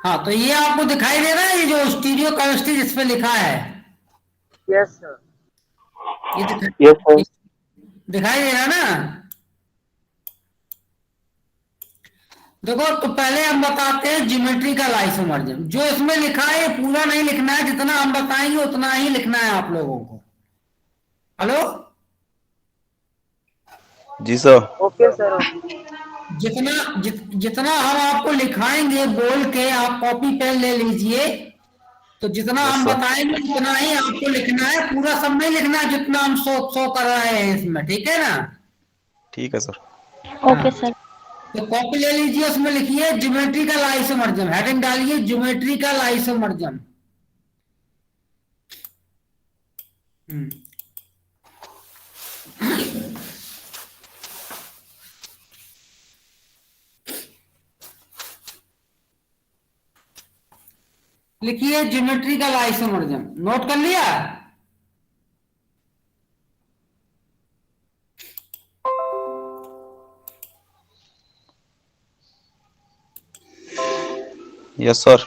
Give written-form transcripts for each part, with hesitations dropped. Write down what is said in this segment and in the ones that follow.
हाँ, तो ये आपको दिखाई दे रहा है, ये जो स्टीरियो केमिस्ट्री जिसपे लिखा है, यस सर। ये यस सर। दिखाई दे रहा है ना। देखो, तो पहले हम बताते हैं ज्योमेट्रिकल आइसोमर्जम। जो इसमें लिखा है ये पूरा नहीं लिखना है, जितना हम बताएंगे उतना ही लिखना है आप लोगों को। हेलो। जी सर। Okay sir. जितना हम आपको लिखाएंगे बोल के, आप कॉपी पेन ले लीजिए। तो जितना यस हम सर। बताएंगे उतना ही आपको लिखना है, पूरा सब नहीं लिखना है जितना हम शो कर रहे हैं इसमें, ठीक है ना। ठीक है सर। हाँ, ओके सर। तो कॉपी ले लीजिए, उसमें लिखिए ज्योमेट्रिकल आइसोमर्जम, हेडिंग डालिए ज्योमेट्रिकल आइसोमर्जम। हम्म लिखिए ज्योमेट्रिकल आइसोमर्जम। नोट कर लिया। Yes sir.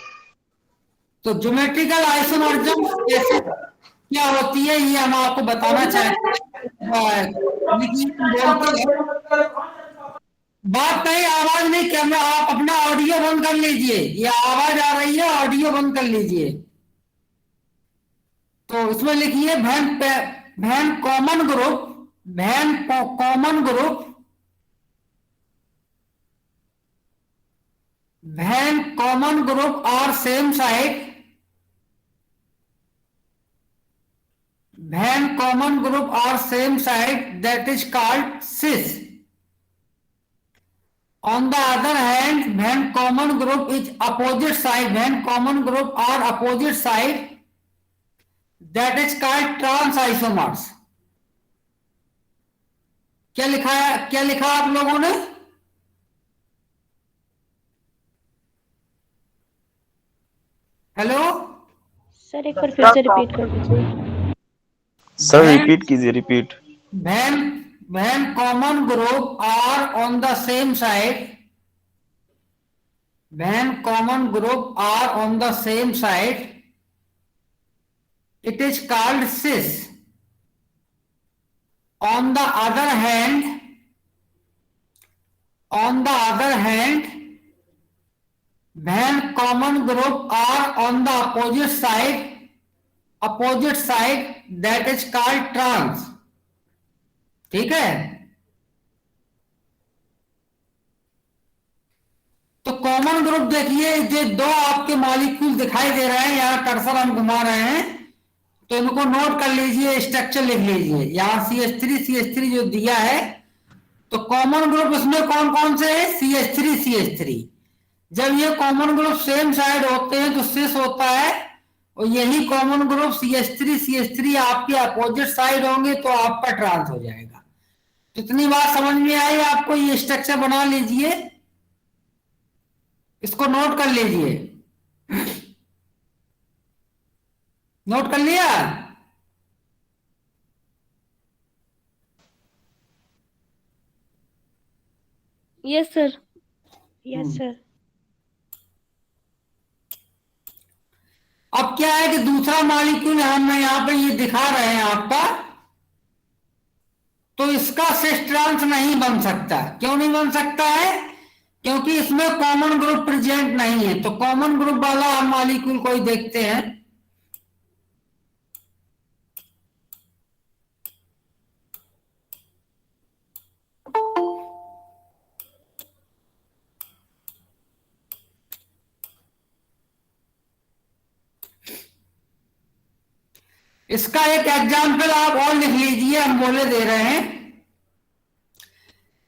तो ज्योमेट्रिकल आइसोमर्जम कैसे क्या होती है ये हम आपको बताना चाहते हैं। लेकिन बोलते हैं, बात नहीं, आवाज नहीं करना, आप अपना ऑडियो बंद कर लीजिए। ये आवाज आ रही है, ऑडियो बंद कर लीजिए। तो इसमें लिखिए when common group, when common group, when common group are same side, when common group are same side, that is called cis. On the other hand, when common group is opposite side, when common group are opposite side, that is called trans isomers. क्या लिखा है, क्या लिखा आप लोगों ने? Hello sir एक बार फिर से रिपीट कर दीजिए। सर रिपीट कीजिए, repeat. when when common group are on the same side, when common group are on the same side, it is called cis. On the other hand, on the other hand, when common group are on the opposite side, that is called trans. ठीक है। तो common group देखिए, जो दो आपके molecule दिखाई दे रहे हैं, यहां कर्सर हम घुमा रहे हैं, तो इनको नोट कर लीजिए, स्ट्रक्चर लिख लीजिए। यहां CH3 जो दिया है, तो कॉमन ग्रुप इसमें कौन कौन से है? CH3। जब ये कॉमन ग्रुप सेम साइड होते हैं तो सिस होता है, और यही कॉमन ग्रुप CH3 आपके अपोजिट साइड होंगे तो आपका ट्रांस हो जाएगा। कितनी बात समझ में आई आपको? ये स्ट्रक्चर बना लीजिए, इसको नोट कर लीजिए। नोट कर लिया? Yes sir. Yes sir. अब क्या है कि दूसरा मॉलिक्यूल हम यहां पे ये दिखा रहे हैं आपका, तो इसका सिस ट्रांस नहीं बन सकता। क्यों नहीं बन सकता है? क्योंकि इसमें कॉमन ग्रुप प्रेजेंट नहीं है। तो कॉमन ग्रुप वाला हम मॉलिक्यूल कोई देखते हैं। इसका एक एग्जाम्पल आप और लिख लीजिए, हम बोले दे रहे हैं।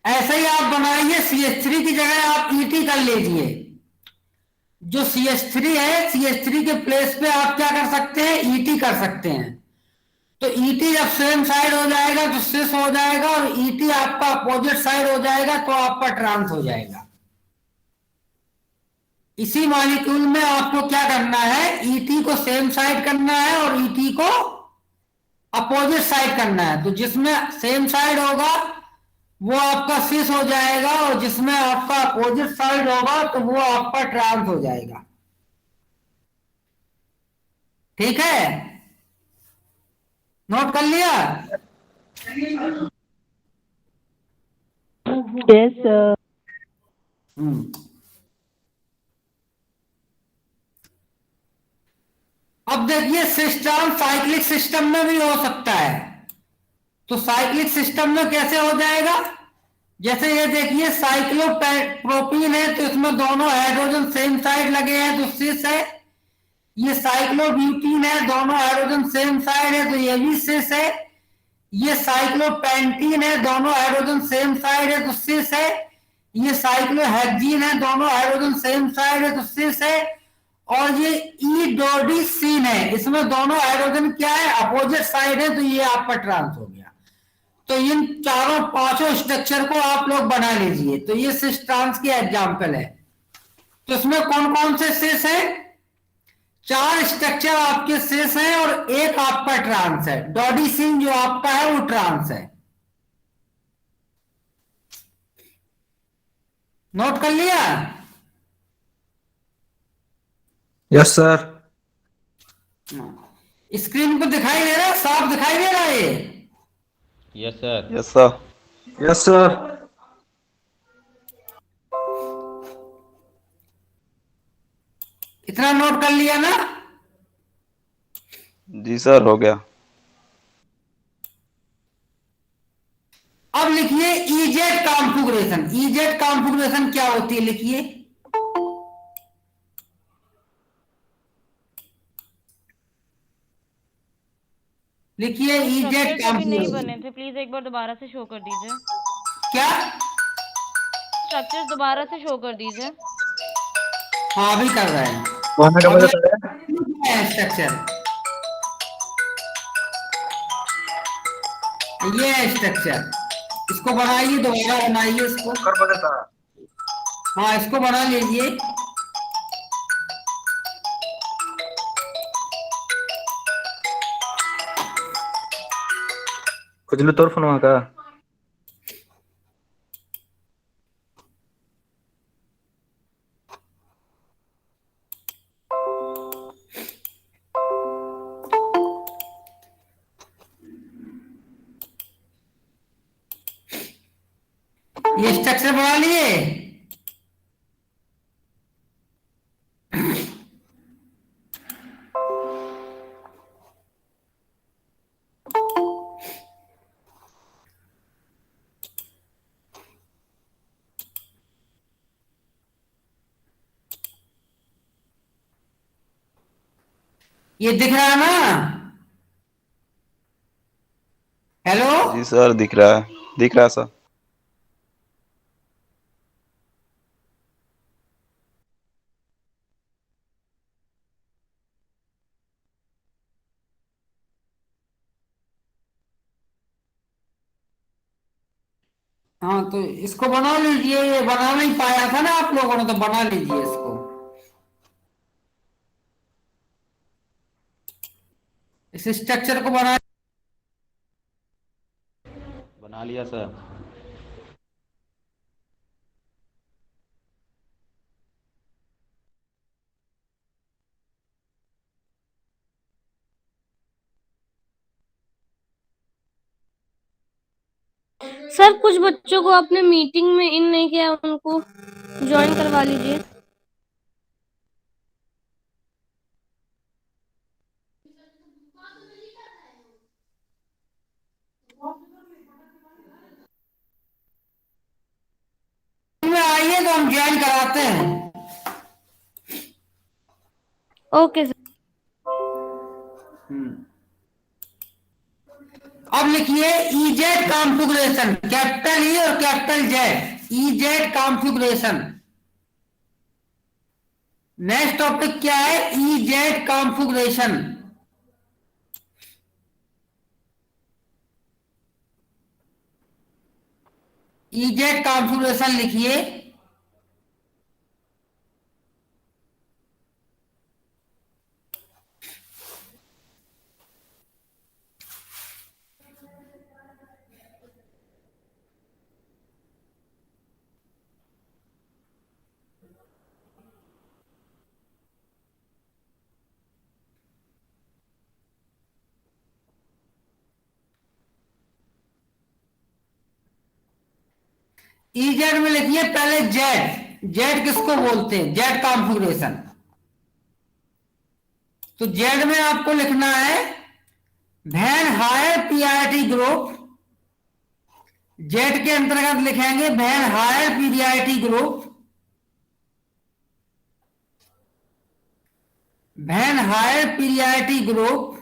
ऐसे ही आप बनाइए, CH3 की जगह आप ET कर लीजिए। जो CH3 है, CH3 के प्लेस पे आप क्या कर सकते हैं? ET कर सकते हैं। तो ET जब सेम साइड हो जाएगा तो सिस हो जाएगा, और ET आपका अपोजिट साइड हो जाएगा तो आपका ट्रांस हो जाएगा। इसी मॉलिक्यूल में आपको क्या करना है? ET को सेम साइड करना है और ET को अपोजिट साइड करना है। तो जिसमें सेम साइड होगा वो आपका सिस हो जाएगा, और जिसमें आपका अपोजिट साइड होगा तो वो आपका ट्रांस हो जाएगा। ठीक है, नोट कर लिया। Yes, sir. हम्म अब देखिए सिस्टम साइक्लिक सिस्टम में भी हो सकता है। तो साइक्लिक सिस्टम में कैसे हो जाएगा? जैसे ये देखिए साइक्लोप्रोपीन है तो इसमें दोनों हाइड्रोजन सेम साइड लगे हैं तो सिस है। ये साइक्लोब्यूटीन है, दोनों हाइड्रोजन सेम साइड है तो ये भी सिस है। ये साइक्लोपेंटीन है, दोनों हाइड्रोजन सेम साइड है तो सिस है। ये साइक्लोहेक्सीन है, दोनों हाइड्रोजन सेम साइड है तो सिस है। और ये ईडोडीसीन है, इसमें दोनों हाइड्रोजन क्या है, अपोजिट साइड है तो ये आपका ट्रांस हो गया। तो इन चारों पांचों स्ट्रक्चर को आप लोग बना लीजिए। तो ये सिस ट्रांस की एग्जांपल है। तो इसमें कौन कौन से सिस है? चार स्ट्रक्चर आपके सिस हैं और एक आपका ट्रांस है। डोडीसीन जो आपका है वो ट्रांस है। नोट कर लिया? Yes sir. स्क्रीन पर दिखाई दे रहा है, साफ दिखाई दे रहा है ये? Yes sir. Yes sir. Yes sir. इतना नोट कर लिया ना? जी सर, हो गया। अब लिखिए इजेड कॉन्फ़िगरेशन। इजेड कॉन्फ़िगरेशन क्या होती है लिखिए। लिखिए इजेड स्ट्रक्चर्स अभी नहीं बने कॉन्फ़िगरेशन थे, प्लीज एक बार दोबारा से शो कर दीजिए। क्या? स्ट्रक्चर्स दोबारा से शो कर दीजिए। हाँ अभी कर रहे हैं। कौन सा अब कमरा था? ये स्ट्रक्चर, ये है स्ट्रक्चर। इसको बनाइए, दोबारा बनाइए इसको। कर बदलता। हाँ इसको बना लीजिए। खुजलू तोर फोन का। ये स्ट्रक्चर बना लिए। ये दिख रहा है ना? हेलो? जी सर, दिख रहा है, दिख रहा है सर। हाँ तो इसको बना लीजिए। ये बना नहीं पाया था ना आप लोगों ने, तो बना लीजिए इसको। इस स्ट्रक्चर को बना। बना लिया सर। सर कुछ बच्चों को आपने मीटिंग में इन नहीं किया, उनको ज्वाइन करवा लीजिए। में आइए तो हम ज्वाइन कराते हैं। Okay sir. अब लिखिए इजेड कॉन्फ़िगरेशन, कैपिटल ई और capital Z. EZ configuration. Next topic क्या है? EZ configuration. इजेड कॉन्फ़िगरेशन लिखिए। EZ में लिखिए पहले जेड। जेड किसको बोलते हैं? Z configuration. तो जेड में आपको लिखना है when higher PIT group. Z के अंतर्गत लिखेंगे when higher PIT group, when higher PIT group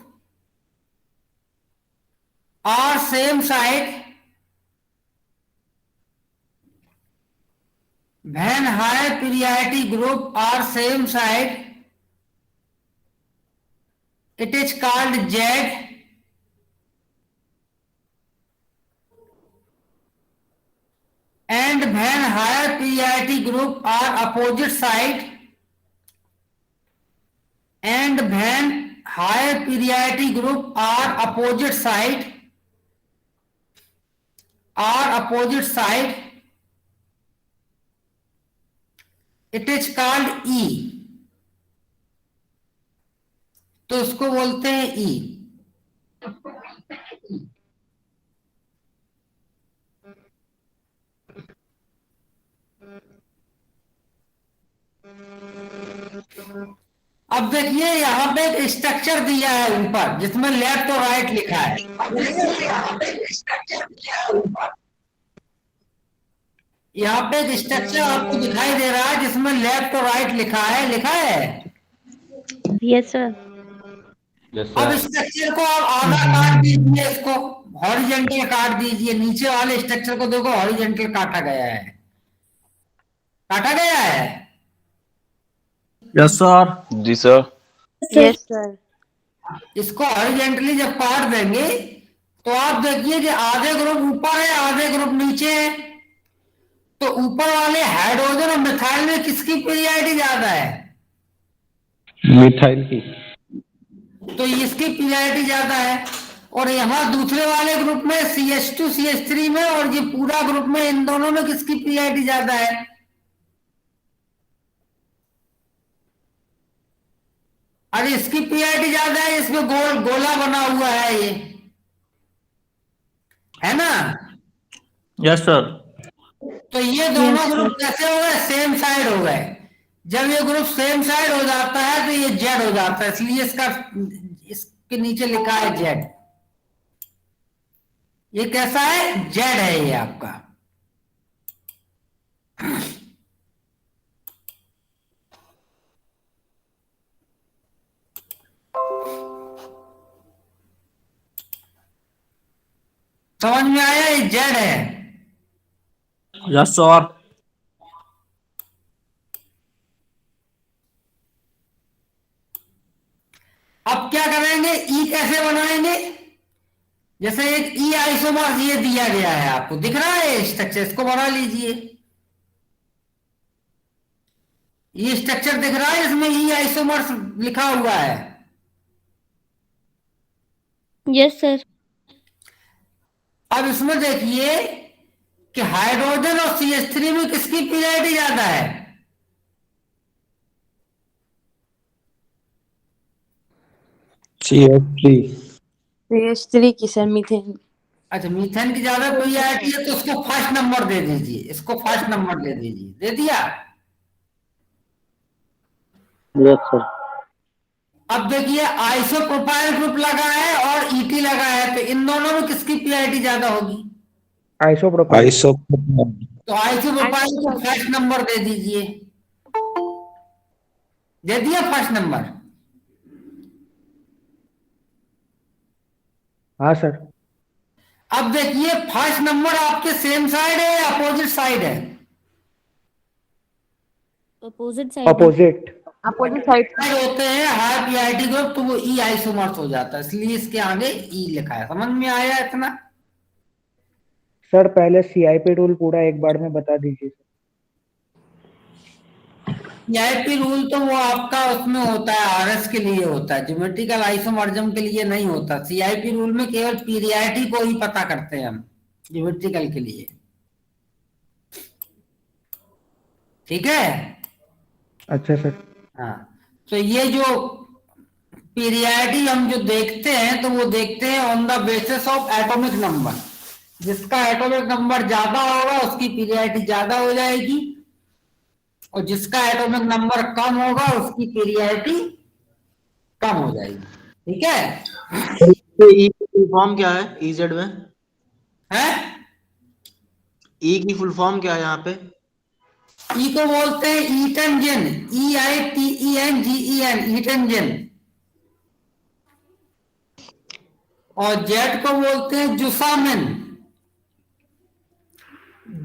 are same side, when higher priority group are same side, it is called Z. And when higher priority group are opposite side, and when higher priority group are opposite side, it is called E. तो इसको बोलते हैं E। अब देखिए यहाँ पे एक structure दिया है ऊपर जिसमें लेफ्ट और राइट लिखा है। यहाँ पे एक स्ट्रक्चर आपको दिखाई दे रहा है जिसमें लेफ्ट और राइट लिखा है। Yes sir. यस अब सर। स्ट्रक्चर को आप आधा काट दीजिए, इसको हॉरिजॉन्टल काट दीजिए। नीचे वाले स्ट्रक्चर को देखो हॉरिजॉन्टल काटा गया है, काटा गया है। Yes sir. जी सर। Yes, sir. इसको हॉरिजॉन्टली जब काट देंगे तो आप देखिए कि आधे ग्रुप ऊपर है, आधे ग्रुप नीचे है। तो ऊपर वाले हाइड्रोजन और मिथाइल में किसकी पीरियडिटी ज्यादा है? मिथाइल की। तो इसकी पीरियडिटी ज्यादा है। और यहाँ दूसरे वाले ग्रुप में CH2 CH3 में और ये पूरा ग्रुप में, इन दोनों में किसकी पीरियडिटी ज्यादा है? अरे इसकी पीरियडिटी ज्यादा है, इसमें गोला बना हुआ है, ये है ना। Yes sir. तो ये दोनों ग्रुप कैसे हो गए? सेम साइड हो गए। जब ये ग्रुप सेम साइड हो जाता है तो ये जेड हो जाता है, इसलिए इसके नीचे लिखा है जेड। ये कैसा है? जेड है ये आपका। समझ में आया? ये जेड है। Yes sir. अब क्या करेंगे? ई कैसे बनाएंगे? जैसे एक ई आइसोमर्स ये दिया गया है, आपको दिख रहा है स्ट्रक्चर, इसको बना लीजिए। ये स्ट्रक्चर दिख रहा है, इसमें ई आइसोमर्स लिखा हुआ है। Yes sir. अब इसमें देखिए कि हाइड्रोजन और CH3 में किसकी पीरियडिटी ज्यादा है? CH3। CH3 की सर, मीथेन। अच्छा, मीथेन की ज्यादा पीरियडिटी है तो उसको फर्स्ट नंबर दे दीजिए, इसको फर्स्ट नंबर दे दीजिए। दे दिया? Yes, sir. अब देखिए आइसोप्रोपाइल ग्रुप लगा है और ET लगा है, तो इन दोनों में किसकी पीरियडिटी ज्यादा होगी? आइसोप्रोपाइल। तो आइसोप्रोपाइल को फर्स्ट नंबर दे दीजिए। दे दिया फर्स्ट नंबर? हाँ सर। अब देखिए फर्स्ट नंबर आपके सेम साइड है या अपोजिट साइड है? Opposite side. Opposite. Opposite side. Side होते हैं हाई पीआईटी ग्रुप, तो वो ई आइसोमर्स हो जाता है, इसलिए इसके आगे ई लिखा है। समझ में आया इतना? सर पहले CIP रूल पूरा एक बार में बता दीजिए। सीआईपी रूल तो वो आपका उसमें होता है, RS के लिए होता है, ज्योमेट्रिकल आइसोमर्जम के लिए नहीं होता। सीआईपी रूल में केवल पीरियडिटी को ही पता करते हैं हम, ज्योमेट्रिकल के लिए। ठीक है? अच्छा सर। हाँ, तो ये जो पीरियडिटी हम जो देखते हैं तो वो देखते हैं on the basis of atomic number. जिसका एटॉमिक नंबर ज्यादा होगा उसकी पीरियडिटी ज्यादा हो जाएगी, और जिसका एटॉमिक नंबर कम होगा उसकी पीरियडिटी कम हो जाएगी। ठीक है। ई की फुल फॉर्म क्या है इजेड में? हैं? ई की फुल फॉर्म क्या है यहाँ पे? ई को बोलते हैं ईटनजेन, EITENGEN, ईटनजेन। और जेड को बोलते हैं जुसामिन,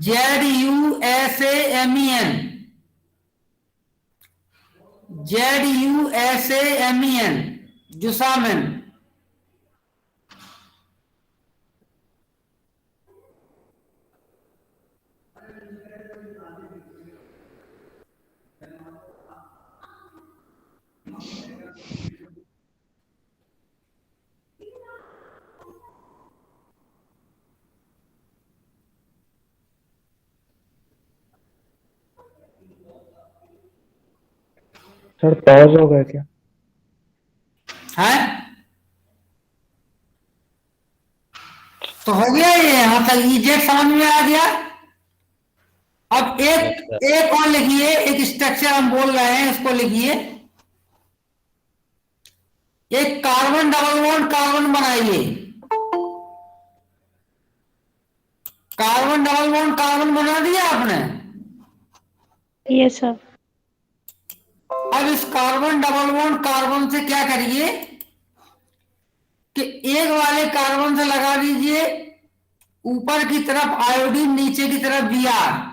ZUSAMEN, ZUSAMEN, जुसामिन। सर पॉज हो गया क्या? है तो हो गया ये, यहां तक इजेड समझ में आ गया। अब एक और लिखिए, एक स्ट्रक्चर हम बोल रहे हैं इसको लिखिए। एक कार्बन डबल बॉन्ड कार्बन बनाइए, कार्बन डबल बॉन्ड कार्बन बना दिया आपने। Yes sir. अब इस कार्बन डबल बॉन्ड कार्बन से क्या करिए कि एक वाले कार्बन से लगा दीजिए ऊपर की तरफ आयोडीन, नीचे की तरफ Br।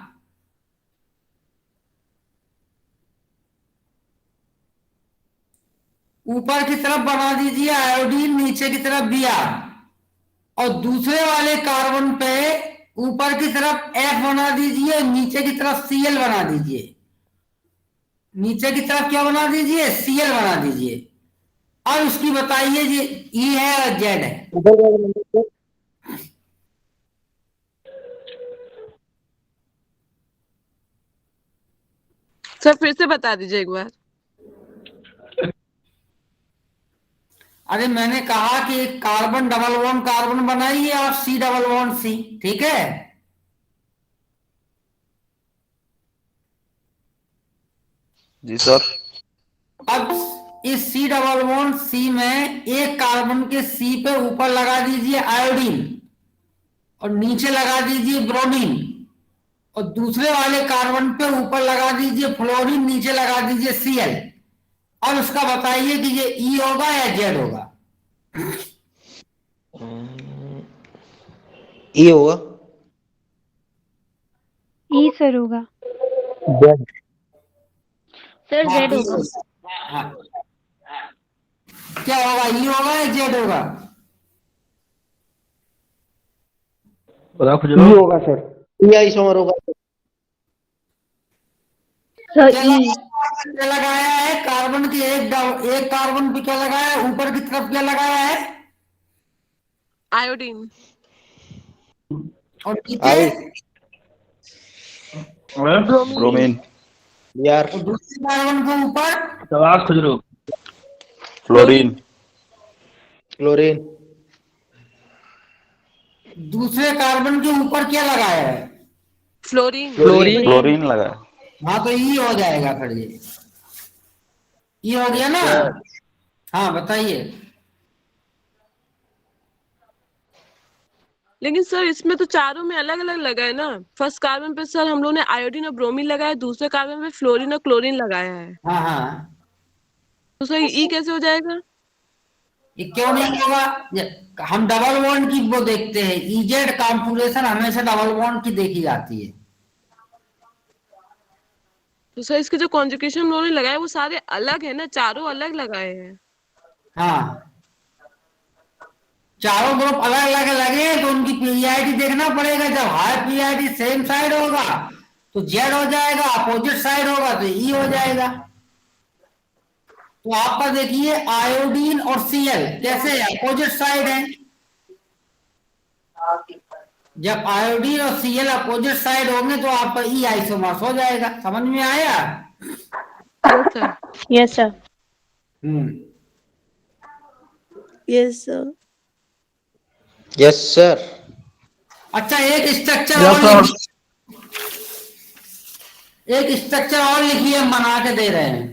ऊपर की तरफ बना दीजिए आयोडीन, नीचे की तरफ Br। और दूसरे वाले कार्बन पे ऊपर की तरफ F बना दीजिए, नीचे की तरफ Cl बना दीजिए। नीचे की तरफ क्या बना दीजिए? Cl बना दीजिए। अब इसकी बताइए जी E है और Z है। सर फिर से बता दीजिए एक बार। अरे मैंने कहा कि एक कार्बन डबल बॉन्ड कार्बन बनाइए और C डबल बॉन्ड C, ठीक है। जी सर। अब इस C डबल बॉन्ड C में एक कार्बन के C पे ऊपर लगा दीजिए आयोडीन और नीचे लगा दीजिए ब्रोमीन, और दूसरे वाले कार्बन पे ऊपर लगा दीजिए फ्लोरीन, नीचे लगा दीजिए Cl। अब इसका बताइए कि ये E होगा या Z होगा? ई होगा। ई सर होगा। सर हाँ, जेड E होगा। हाँ। क्या होगा? E होगा या Z होगा? ई होगा सर। ई आइसोमर होगा। सर क्या ई। क्या लगाया है कार्बन की? एक कार्बन पे क्या लगाया है? ऊपर की तरफ क्या लगाया है? आयोडीन। और नीचे? ब्रोमीन। यार और दूसरे कार्बन के ऊपर? फ्लोरीन। क्लोरीन। दूसरे कार्बन के ऊपर क्या लगाया है? फ्लोरीन। फ्लोरीन लगा। हाँ, तो ई हो जाएगा फिर। ये ई हो गया ना? हाँ बताइए। लेकिन सर इसमें तो चारों में अलग अलग लगा है ना। फर्स्ट कार्बन पे सर हम लोग ने आयोडीन और ब्रोमीन लगाया, दूसरे कार्बन पे फ्लोरीन और क्लोरीन लगाया है। हाँ हाँ, तो सर ई कैसे हो जाएगा? ये क्यों नहीं होगा? हम डबल बॉन्ड की वो देखते हैं, इजेड कॉन्फ़िगरेशन हमेशा डबल बॉन्ड की देखी जाती है। तो सर इसके जो कॉन्जुगेशन हम लोगों ने लगाए वो सारे अलग है ना, चारों अलग लगाए हैं। हाँ, चारों ग्रुप अलग अलग लगे तो उनकी पीरियडिटी देखना पड़ेगा। जब हाई पीरियडिटी सेम साइड होगा तो जेड हो जाएगा, अपोजिट साइड होगा तो ई हो जाएगा। तो आपका देखिए आयोडीन और Cl कैसे अपोजिट साइड है। जब आयोडीन और Cl अपोजिट साइड होंगे तो आपका ई आइसोमर्स हो जाएगा। समझ में आया? Yes sir. Yes sir. Yes sir. Yes sir. अच्छा, एक स्ट्रक्चर और लिखिए, एक स्ट्रक्चर और लिखिए, हम बना के दे रहे हैं।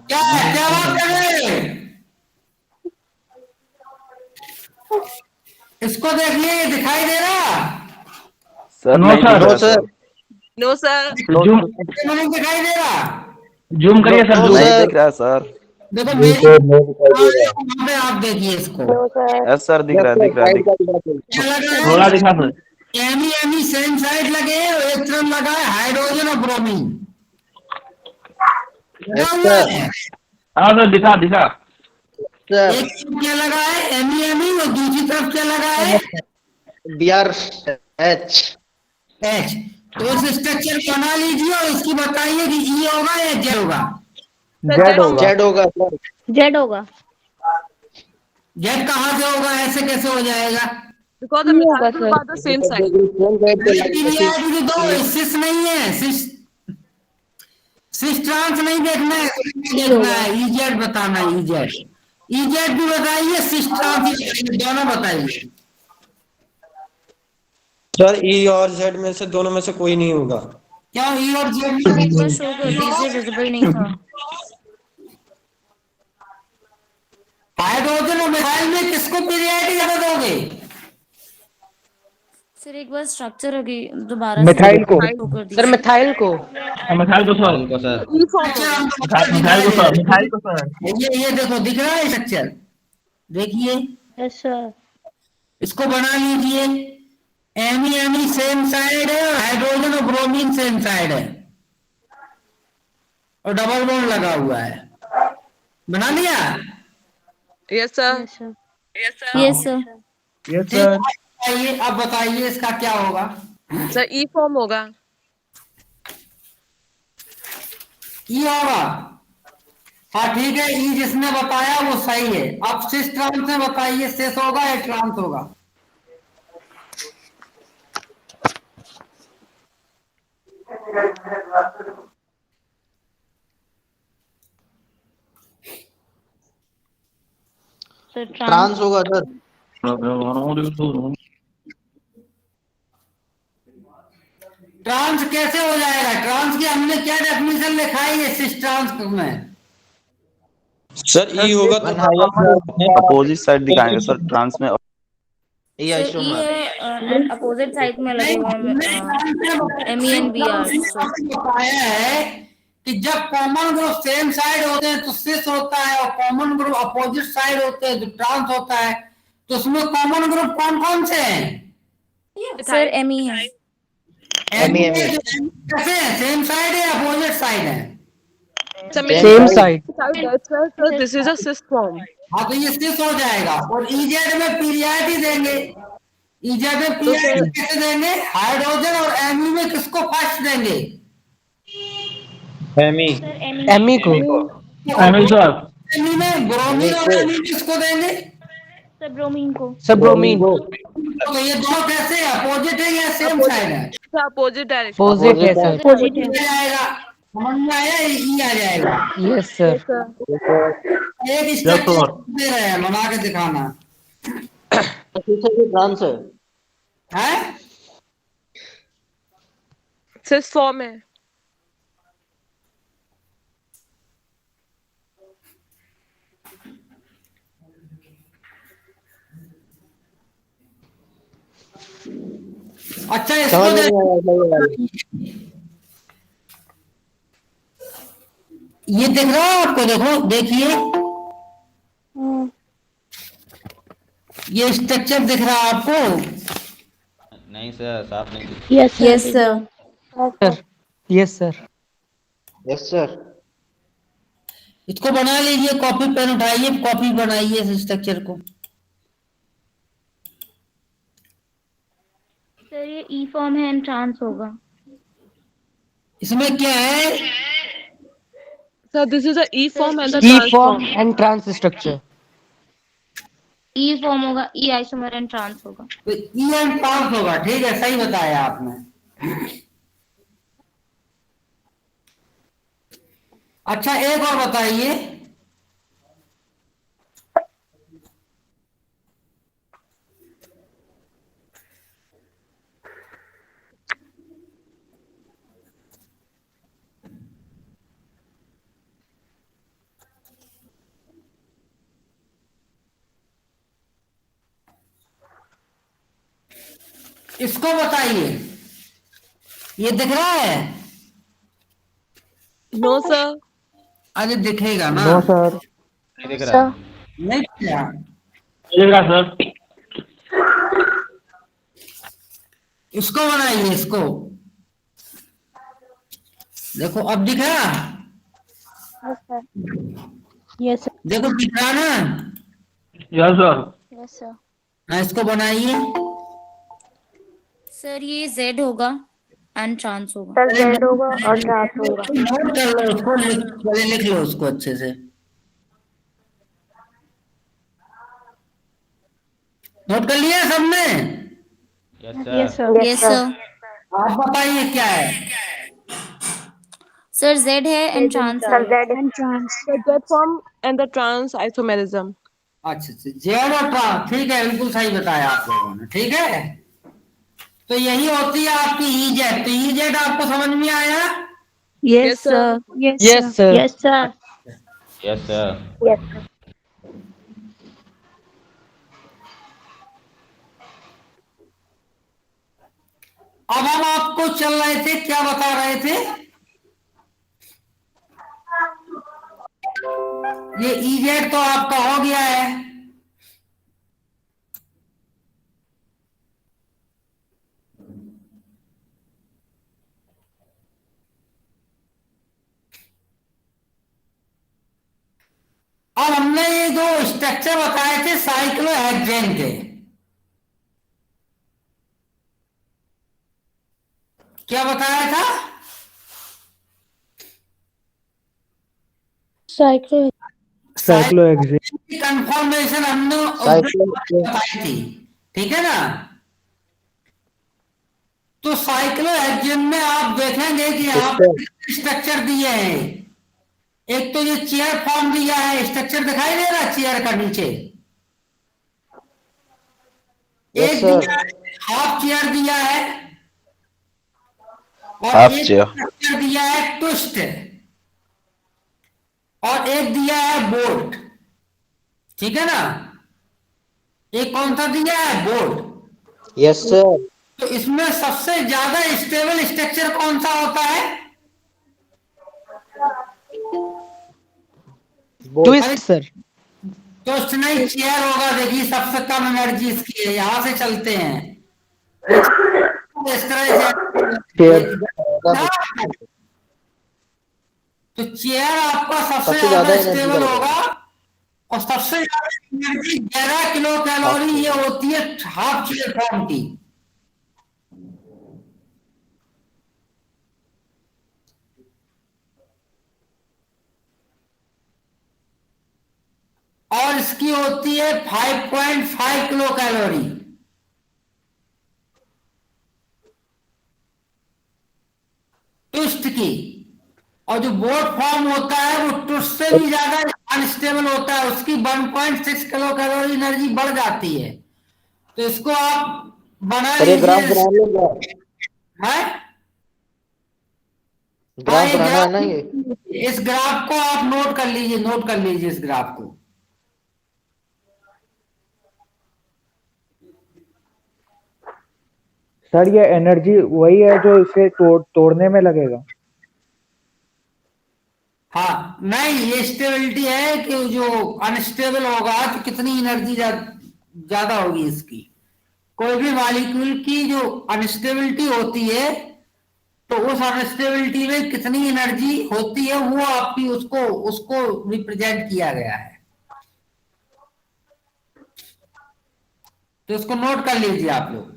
क्या क्या बात कर रहे हैं? इसको देखिए, ये दिखाई दे रहा? सर नो नहीं सर, दिख रहा no sir. No sir. Zoom नहीं दिखाई दे रहा? जूम करिए सर, नो जूम। नहीं सर। दिख रहा सर। देखो मेरी वहाँ पे आप देखिए इसको, यस सर, दिख रहा है, दिख रहा है, दिख क्या लगा थोड़ा है? दिखा सर। एमी सेम साइड लगे हैं, और एक तरफ लगा है हाइड्रोजन और ब्रोमीन। यस लगा हुआ सर। है। हाँ सर, दिखा दिखा। सर एक तरफ क्या लगा है? एमी, और दूसरी तरफ क्या लगा है? BR H। एच। तो इस स्ट्रक्चर को बना लीजिए और इसकी बताइए कि ई होगा या जेड होगा? जेड होगा। जेड होगा सर। जेड होगा। जेड कहाँ से होगा? ऐसे कैसे हो जाएगा? Because the methyl group are the same side. Period दो, सिस नहीं है, सिस ट्रांस नहीं देखना है, देखना है इजेड बताना है, इजेड भी बताइए, सिस ट्रांस दोनों बताइए। सर ई और जेड में से दोनों में से कोई नहीं होगा। क्या ई और जेड शो कर दीजिए, विजिबल नहीं था। हाइड्रोजन और मिथाइल में किसको पीरियड ज्यादा दोगे? सर एक बार स्ट्रक्चर अभी दोबारा मिथाइल को। शो कर सर दीजिए। मिथाइल को। मिथाइल को सर, इनको सर। ई फॉर्म अच्छा, होगा। हमको मिथाइल को सर, दिखाई दे मिथाइल को सर। रहा है। ये देखो, दिख रहा है स्ट्रक्चर, देखिए यस सर। इसको बना लीजिए। एमी सेम साइड है, और हाइड्रोजन और ब्रोमीन सेम साइड है, और डबल बॉन्ड लगा हुआ है। बना लिया? Yes sir. Yes sir. Yes sir. Yes ठीक सर। है, बताइए, अब बताइए इसका क्या होगा? सर ई फॉर्म होगा। ई होगा? हाँ ठीक है, ई जिसने बताया वो सही है। अब सिस ट्रांस में बताइए, सिस होगा या ट्रांस होगा? सर ट्रांस होगा सर। ट्रांस कैसे हो जाएगा? ट्रांस की हमने क्या डेफिनेशन लिखाई है सिस ट्रांस में? सर ई होगा तो अपोजिट साइड दिखाएंगे सर ट्रांस में। ये सर ई आइसोमर। है अपोजिट साइड में लगे हुए हैं, MEnBr। बताया है कि जब कॉमन ग्रुप सेम साइड होते हैं तो सिस होता है, और कॉमन ग्रुप अपोजिट साइड होते हैं तो ट्रांस होता है। तो उसमें कॉमन ग्रुप कौन कौन से हैं? सर Me है। कैसे है? सेम साइड है, अपोजिट साइड है? Same side. Sir this is a cis form. हाँ, तो ये सिस हो जाएगा। और इजेड में पीरियड ही देंगे। इजेड में पीरियड कैसे देंगे? हाइड्रोजन और एमी में किसको फर्स्ट देंगे? एमी एमी को। एमी सर। एमी में ब्रोमीन और एमी किसको देंगे? सर ब्रोमीन को। Sir bromine. तो ये दोनों कैसे है? अपोजिट है या सेम साइड है? Opposite direction. अपोजिट है सर। अपोजिट है। आ जाएगा, समझ में आया? ई आ जाएगा। Yes sir. एक स्ट्रक्चर दे रहे हैं, बना के दिखाना ट्रांस है। है। सिस फॉर्म है। अच्छा, इसको ये दिख रहा है आपको? देखो, देखिए ये स्ट्रक्चर दिख रहा है आपको? नहीं सर, साफ नहीं दिख रहा। Yes sir. Yes sir. Yes sir. इसको बना लीजिए, कॉपी पेन उठाइए, कॉपी बनाइए इस स्ट्रक्चर को। सर ये ई फॉर्म है एंड ट्रांस होगा। इसमें क्या है? Sir this is a E form and the E trans form form. And trans structure. E form होगा, ई आइसोमर एंड ट्रांस होगा। तो ई एंड ट्रांस होगा, ठीक है, सही बताया आपने। अच्छा एक और बताइए, इसको बताइए, ये दिख रहा है? No sir. अरे दिखेगा ना। No sir. नहीं दिख रहा। नहीं दिख रहा? चलेगा सर। इसको बनाइए, इसको देखो, अब दिख रहा? Yes sir. देखो दिख रहा ना? Yes sir. Yes sir. हाँ, इसको बनाइए। सर ये जेड होगा एंड ट्रांस होगा। नोट कर लो उसको, पहले लिख लो उसको अच्छे से। नोट कर लिया सबने? Yes sir. Yes sir. आप बताइए क्या है? सर जेड है एंड ट्रांस है। The Z form and the trans isomerism. अच्छा अच्छा, जेड और ट्रांस, ठीक है, बिल्कुल सही बताया आप लोगों ने, ठीक है। तो यही होती है आपकी ईजेड। तो ईजेड आपको समझ में आया? Yes sir. Yes, sir. Yes sir. Yes sir. अब हम आपको चल रहे थे, क्या बता रहे थे? ये ईजेड तो आपका हो गया है। अब हमने ये जो स्ट्रक्चर बताए थे साइक्लोहेक्सेन के, क्या बताया था? साइक्लोहेक्सेन की कंफर्मेशन हमने बताई थी, ठीक है ना? तो साइक्लोहेक्सेन में आप देखेंगे कि यहाँ पर स्ट्रक्चर दिए हैं। एक तो ये चेयर फॉर्म दिया है, स्ट्रक्चर दिखाई दे रहा है चेयर का नीचे। एक दिया हाफ चेयर दिया है, और हाफ एक चेयर। स्ट्रक्चर दिया है ट्विस्ट, और एक दिया है बोल्ट, ठीक है ना? एक कौन सा दिया है? बोल्ट। Yes sir. तो इसमें सबसे ज्यादा स्टेबल स्ट्रक्चर कौन सा होता है? Twist, sir. ट्विस्ट नहीं, चेयर होगा। देखिए सबसे कम एनर्जी इसकी है, यहां से चलते हैं इस तरह से। तो चेयर आपका सबसे ज्यादा स्टेबल होगा, और सबसे ज्यादा एनर्जी 11 किलो कैलोरी ये होती है हाफ चेयर फॉर्म की। और इसकी होती है 5.5 किलो कैलोरी। ट्विस्ट की। और जो बोट फॉर्म होता है वो ट्विस्ट से भी ज्यादा अनस्टेबल होता है, उसकी 1.6 किलो कैलोरी एनर्जी बढ़ जाती है। तो इसको आप बना लीजिए। ग्राफ बना लेंगे। है? ग्राफ बनाना है ना ये। इस ग्राफ को आप नोट कर लीजिए, नोट कर लीजिए इस ग्राफ को। सर ये एनर्जी वही है जो इसे तोड़ने में लगेगा? हाँ नहीं, ये स्टेबिलिटी है कि जो अनस्टेबल होगा तो कितनी एनर्जी ज्यादा होगी इसकी। कोई भी मॉलिक्यूल की जो अनस्टेबिलिटी होती है, तो उस अनस्टेबिलिटी में कितनी एनर्जी होती है वो आपकी उसको उसको रिप्रेजेंट किया गया है। तो इसको नोट कर लीजिए आप लोग।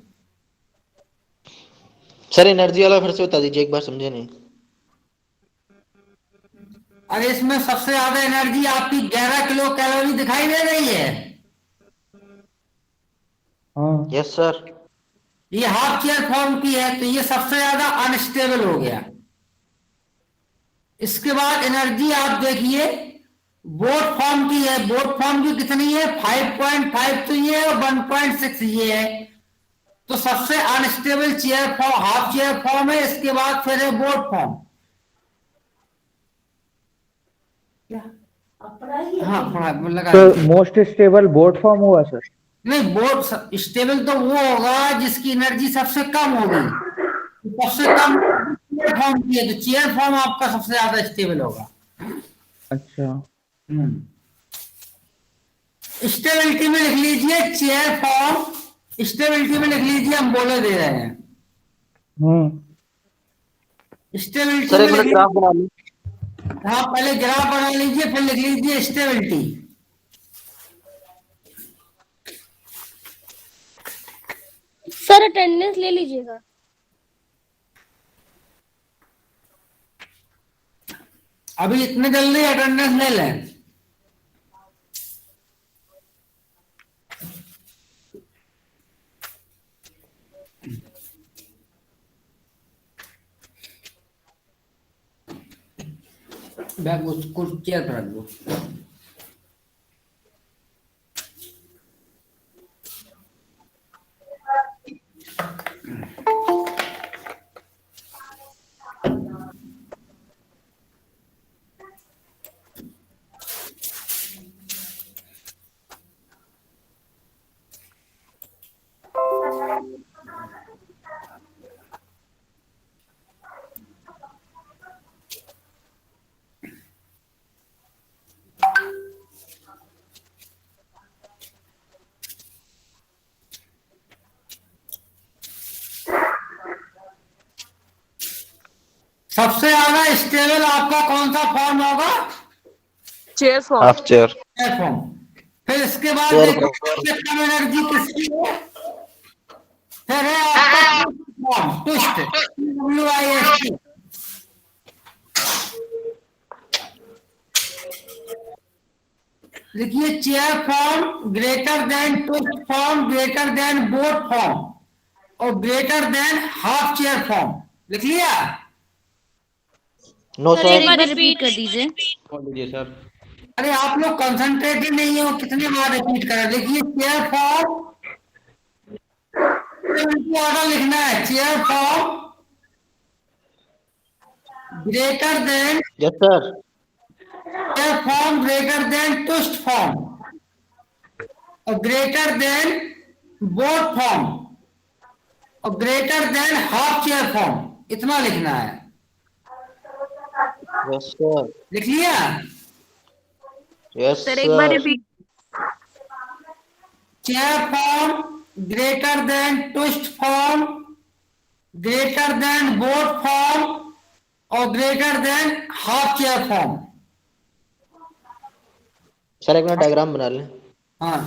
सर एनर्जी वाला फिर से बता दीजिए, एक बार समझे नहीं। अरे इसमें सबसे ज्यादा एनर्जी आपकी 11 किलो कैलोरी दिखाई दे रही है। Yes sir. ये हाफ चेयर फॉर्म की है, तो ये सबसे ज्यादा अनस्टेबल हो गया। इसके बाद एनर्जी आप देखिए बोट फॉर्म की है। बोट फॉर्म की कितनी है? 5.5 तो ये है और 1.6 ये है। तो सबसे unstable chair form half chair form है। इसके बाद फिर है बोट फॉर्म। हाँ पढ़ा लगा। तो मोस्ट स्टेबल बोट फॉर्म हुआ सर? नहीं, बोट स्टेबल तो वो होगा जिसकी एनर्जी सबसे कम होगी। सबसे कम चेयर फॉर्म की है, तो चेयर फॉर्म आपका सबसे ज्यादा स्टेबल होगा। अच्छा। स्टेबिलिटी में लिख लीजिए चेयर फॉर्म। स्टेबिलिटी में लिख लीजिए, हम बोले दे रहे हैं। स्टेबिलिटी सर एक में मिनट लिख ग्राफ बना लो। हाँ, पहले ग्राफ बना लीजिए, फिर लिख लीजिए स्टेबिलिटी। सर अटेंडेंस ले लीजिएगा। अभी इतने जल्दी अटेंडेंस ले लें? बैग उसको चेयर पर रख दो। सबसे ज्यादा स्टेबल आपका कौन सा फॉर्म होगा? Chair form. Half chair. Chair form. फिर इसके बाद चेयर देखो सबसे कम एनर्जी किसकी है? फिर है आपका फॉर्म ट्विस्ट, WIST। देखिए chair form greater than twist form greater than boat form और greater than half chair form. लिख लिया? No sir sir. एक बार रिपीट कर दीजिए। बोल दीजिए सर। अरे आप लोग कंसंट्रेट ही नहीं हो, कितने बार रिपीट करें? देखिए चेयर फॉर्म ऑर्डर लिखना है। Chair form greater than yes sir. Chair form greater than twist form और ग्रेटर देन बोट फॉर्म और greater than half chair form. इतना लिखना है। Yes sir. लिख लिया? यस सर एक बार sir. Repeat. Chair form greater than twist form greater than boat form और greater than half chair form. Sir एक मिनट डायग्राम बना लें। हाँ,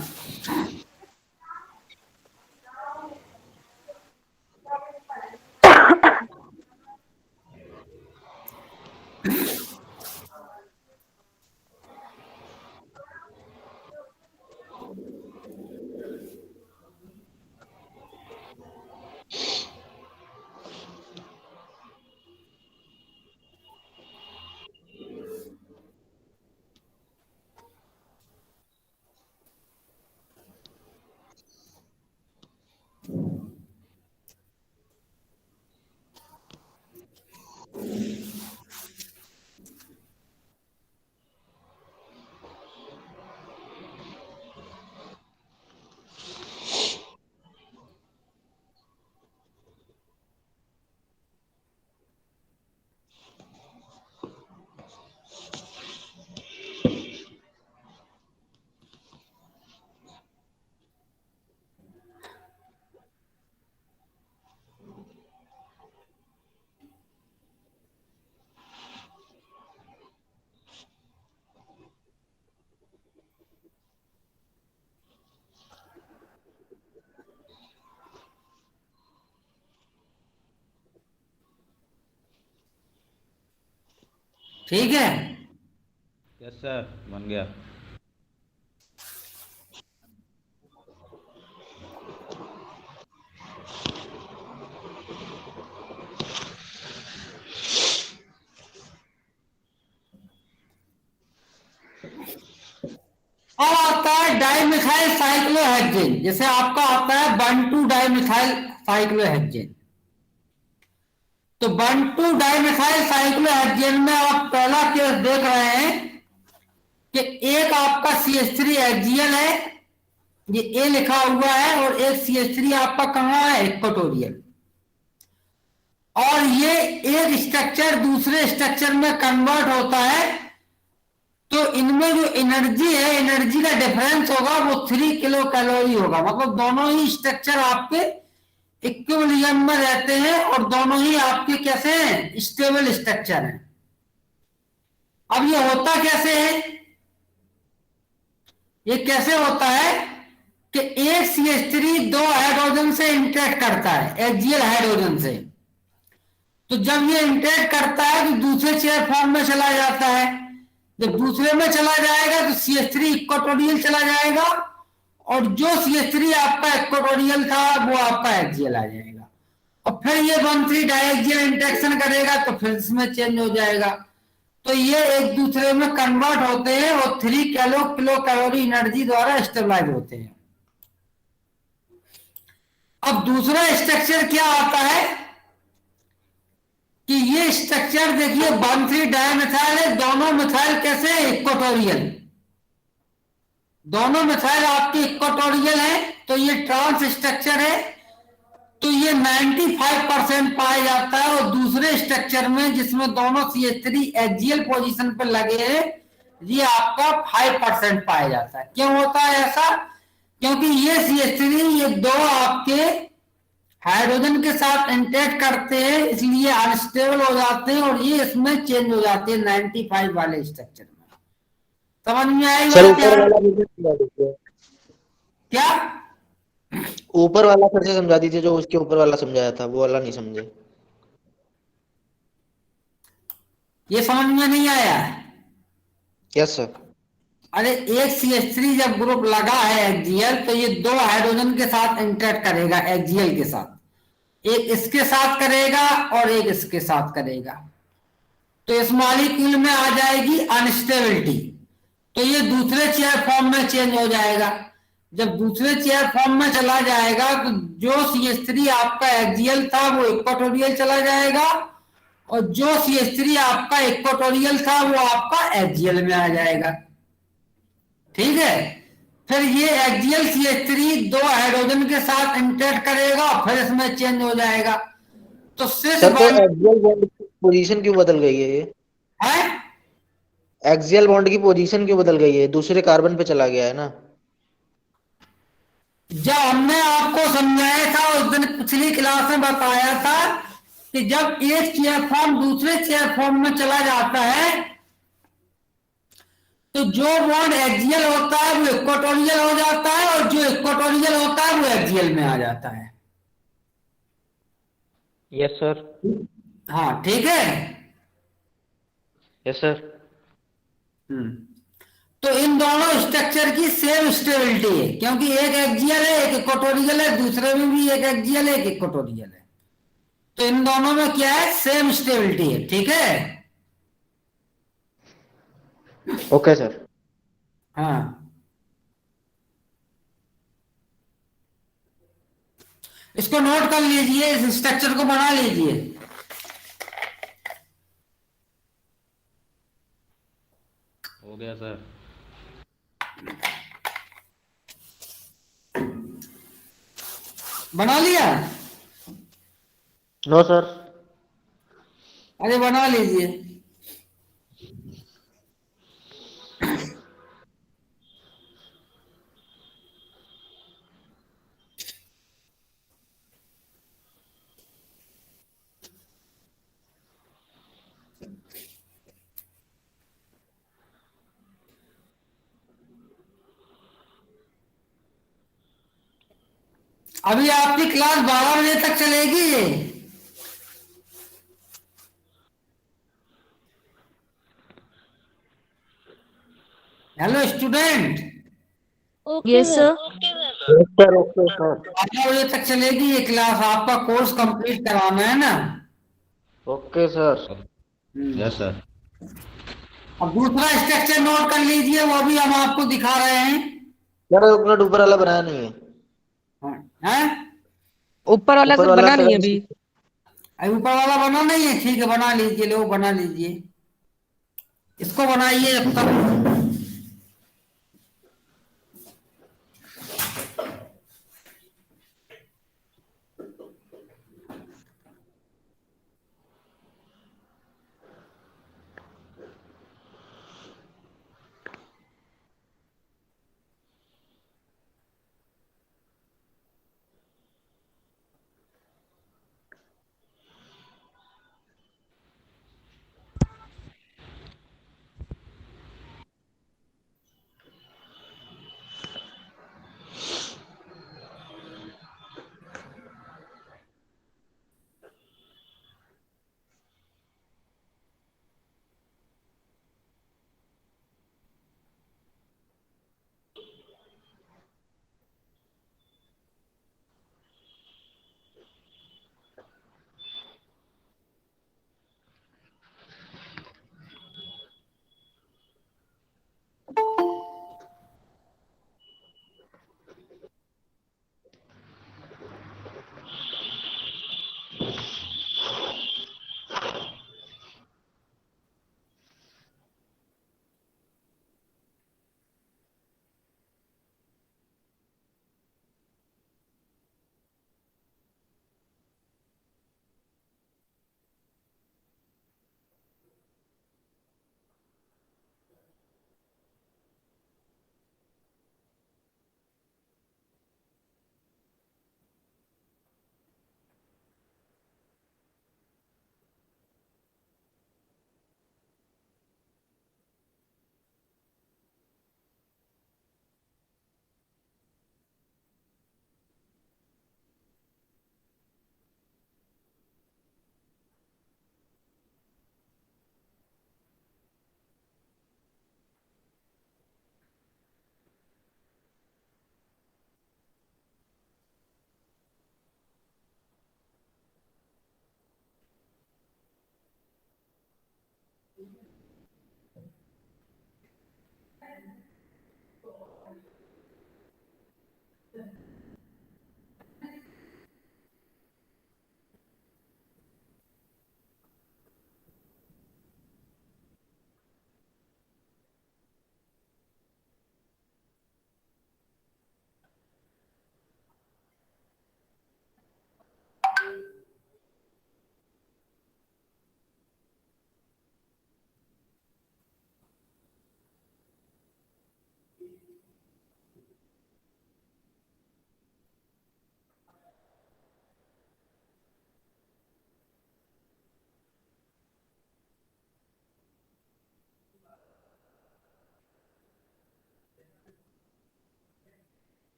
ठीक है। यस सर बन गया। अब आता है डाइमिथाइल साइक्लोहेक्सेन, जैसे आपका आता है 1,2 डाइमिथाइल साइक्लोहेक्सेन। तो 1,2 डाइमिथाइल साइक्लोहेक्सेन में आप पहला केस देख रहे हैं कि एक आपका CH3 एक्सियल है, ये ए लिखा हुआ है, और एक CH3 आपका कहाँ है, इक्वेटोरियल। और ये एक स्ट्रक्चर दूसरे स्ट्रक्चर में कन्वर्ट होता है, तो इनमें जो एनर्जी है, एनर्जी का डिफरेंस होगा वो 3 किलो कैलोरी होगा। मतलब दोनों ही स्ट्रक्चर आपके इक्विलिब्रियम में रहते हैं और दोनों ही आपके कैसे हैं, स्टेबल स्ट्रक्चर हैं। अब ये होता कैसे है, ये कैसे होता है कि एक CH3 2 हाइड्रोजन से इंटरेक्ट करता है, एक्सियल हाइड्रोजन से। तो जब ये इंटरेक्ट करता है तो दूसरे चेयर फॉर्म में चला जाता है। जब दूसरे में चला जाएगा तो CH3 इक्वेटोरियल चला जाएगा, और जो CH3 आपका इक्वेटोरियल था वो आपका एक्सियल आ जाएगा। और फिर ये 1,3 डाइएक्सियल इंटरेक्शन करेगा तो फिर इसमें चेंज हो जाएगा। तो ये एक दूसरे में कन्वर्ट होते हैं और 3 किलो कैलोरी एनर्जी द्वारा स्टेबलाइज होते हैं। अब दूसरा स्ट्रक्चर क्या आता है कि ये स्ट्रक्चर देखिए 1,3 डाइमिथाइल है, दोनों मिथाइल कैसे इक्वेटोरियल, दोनों मिथाइल आपके इक्वेटोरियल है, तो ये ट्रांस स्ट्रक्चर है। तो ये 95% पाया जाता है, और दूसरे स्ट्रक्चर में जिसमें दोनों CH3 एक्सियल पोजीशन पर लगे हैं, ये आपका 5% पाया जाता है। क्यों होता है ऐसा, क्योंकि ये CH3 ये दो आपके हाइड्रोजन के साथ इंटरेक्ट करते हैं, इसलिए अनस्टेबल हो जाते हैं और ये इसमें चेंज हो जाते हैं 95 वाले स्ट्रक्चर में। समझ में आई बात क्या? ऊपर वाला फिर से समझा दीजिए, जो उसके ऊपर वाला समझाया था वो वाला नहीं समझे। ये समझ में नहीं आया? Yes sir. अरे एक CH3 जब ग्रुप लगा है एक्सियल, तो ये 2 हाइड्रोजन के साथ इंटरेक्ट करेगा एक्सियल के साथ, एक इसके साथ करेगा और एक इसके साथ करेगा। तो इस मॉलिक्यूल में आ जाएगी अनस्टेबिलिटी, तो ये दूसरे चेयर फॉर्म में चेंज हो जाएगा। जब दूसरे चेयर फॉर्म में चला जाएगा तो जो CH3 आपका एक्सियल था वो इक्वेटोरियल चला जाएगा, और जो CH3 आपका इक्वेटोरियल था वो आपका एक्सियल में आ जाएगा। ठीक है, फिर ये एक्सियल CH3 2 हाइड्रोजन के साथ इंटरेक्ट करेगा, फिर इसमें चेंज हो जाएगा। तो सर तो एक्सियल बॉन्ड की पोजीशन क्यों बदल गई है? ये एक्सियल बॉन्ड की पोजीशन क्यों बदल गई है? दूसरे कार्बन पे चला गया है ना। जब हमने आपको समझाया था उस दिन, पिछली क्लास में बताया था कि जब एक चेयर फॉर्म दूसरे चेयर फॉर्म में चला जाता है तो जो बॉन्ड एक्सियल होता है वो इक्वेटोरियल हो जाता है, और जो इक्वेटोरियल होता है वो एक्सियल में आ जाता है। Yes sir. हाँ ठीक है। Yes sir. तो इन दोनों स्ट्रक्चर की सेम स्टेबिलिटी है, क्योंकि एक एक्सियल है एक इक्वेटोरियल है, दूसरे में भी एक एक्सियल है एक इक्वेटोरियल है। तो इन दोनों में क्या है, सेम स्टेबिलिटी है। ठीक है, ओके सर। हाँ इसको नोट कर लीजिए, इस स्ट्रक्चर को बना लीजिए। हो गया सर। बना लिया? No sir. अरे बना लीजिए। अभी आपकी क्लास 12 बजे तक चलेगी। Hello student. Yes sir. Sir okay sir. 12 बजे तक चलेगी ये क्लास, आपका कोर्स कंप्लीट कराना है ना। Okay sir. Yes sir. अब दूसरा स्ट्रक्चर नोट कर लीजिए, वो भी हम आपको दिखा रहे हैं। सर एक मिनट, ऊपर वाला बनाया नहीं है। हैं? ऊपर वाला ऊपर सर वाला बना नहीं सर है अभी। अभी ऊपर वाला बना नहीं है, ठीक है बना लीजिए, लोग बना लीजिए, इसको बनाइए जब तक।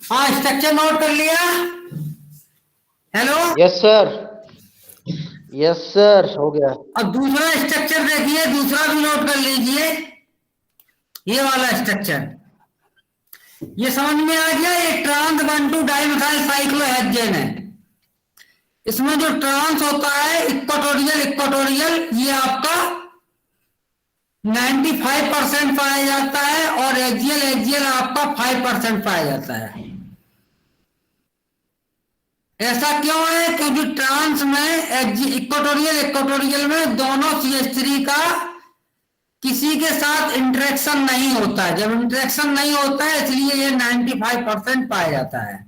हाँ स्ट्रक्चर नोट कर लिया? Hello, yes sir, yes sir, हो गया। अब दूसरा स्ट्रक्चर देखिए, दूसरा भी नोट कर लीजिए, ये वाला स्ट्रक्चर, ये समझ में आ गया? ये ट्रांस 1,2 डाइमिथाइल साइक्लोहेक्सेन है। इसमें जो ट्रांस होता है इक्वाटोरियल इक्वाटोरियल, ये आपका 95% पाया जाता है और एक्सियल एक्सियल आपका 5% पाया जाता है। ऐसा क्यों है? क्योंकि ट्रांस में इक्वाटोरियल इक्वाटोरियल में दोनों CH3 का किसी के साथ इंटरेक्शन नहीं होता है। जब इंटरेक्शन नहीं होता है इसलिए ये 95% पाया जाता है।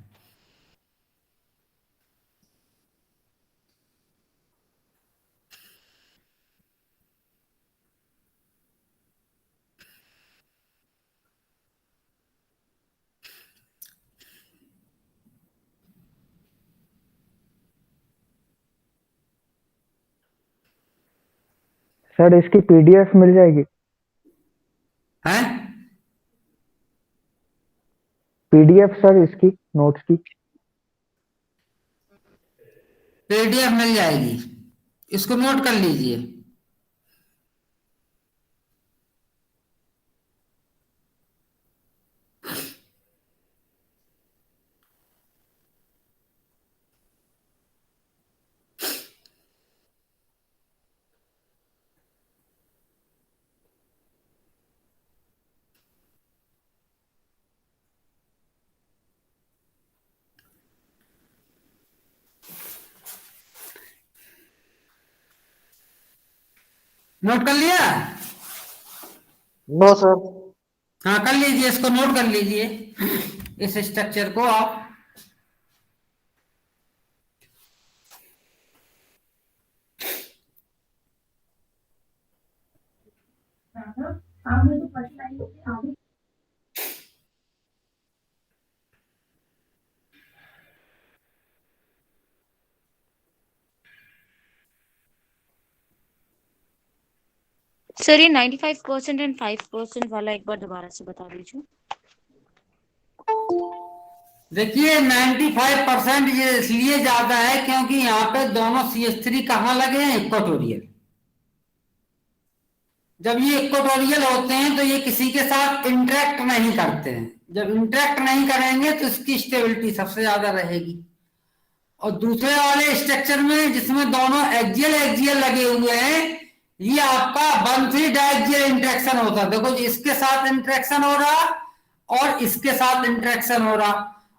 सर इसकी PDF मिल जाएगी? हैं? PDF सर इसकी नोट्स की? पीडीएफ मिल जाएगी, इसको नोट कर लीजिए। नोट कर लिया? No sir. हाँ कर लीजिए, इसको नोट कर लीजिए, इस स्ट्रक्चर को आप। सर ये 95% एंड 5% वाला एक बार दोबारा से बता दीजिए। देखिए 95% ये इसलिए ज्यादा है क्योंकि यहाँ पे दोनों CH3 कहाँ लगे हैं, इक्वेटोरियल। जब ये इक्वेटोरियल होते हैं तो ये किसी के साथ इंटरेक्ट नहीं करते हैं। जब इंटरेक्ट नहीं करेंगे तो इसकी स्टेबिलिटी सबसे ज्यादा रहेगी। और दूसरे वाले स्ट्रक्चर में जिसमें दोनों एक्सियल एक्सियल लगे हुए हैं, ये आपका 1,3 डायक्सियल इंटरेक्शन होता है। देखो इसके साथ इंटरेक्शन हो रहा और इसके साथ इंटरेक्शन हो रहा,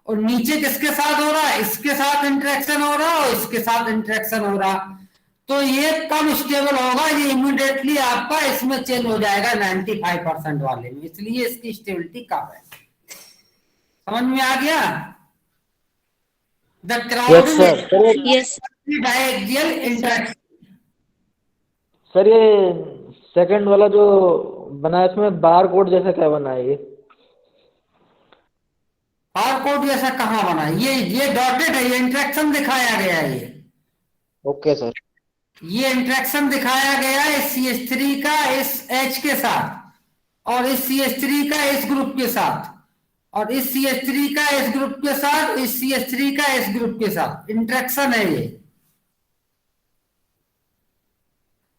और नीचे किसके साथ हो रहा है, इसके साथ इंटरेक्शन हो रहा और इसके साथ इंटरेक्शन हो रहा। तो ये कम स्टेबल होगा, ये इमीडिएटली आपका इसमें चेंज हो जाएगा 95% वाले में, इसलिए इसकी स्टेबिलिटी कम है। समझ में आ गया? The crowd yes diaxial interaction. Sir ये सेकंड वाला जो बना है इसमें बार कोड जैसा क्या बना है ये? बार कोड जैसा कहाँ बना है? ये डॉटेड है, ये इंटरेक्शन दिखाया गया है। ये ओके सर। ये इंटरेक्शन दिखाया गया है CH3 का इस H के साथ और इस CH3 का इस ग्रुप के साथ और इस CH3 का इस ग्रुप के साथ, इस CH3 का इस ग्रुप के साथ इंटरेक्शन है ये,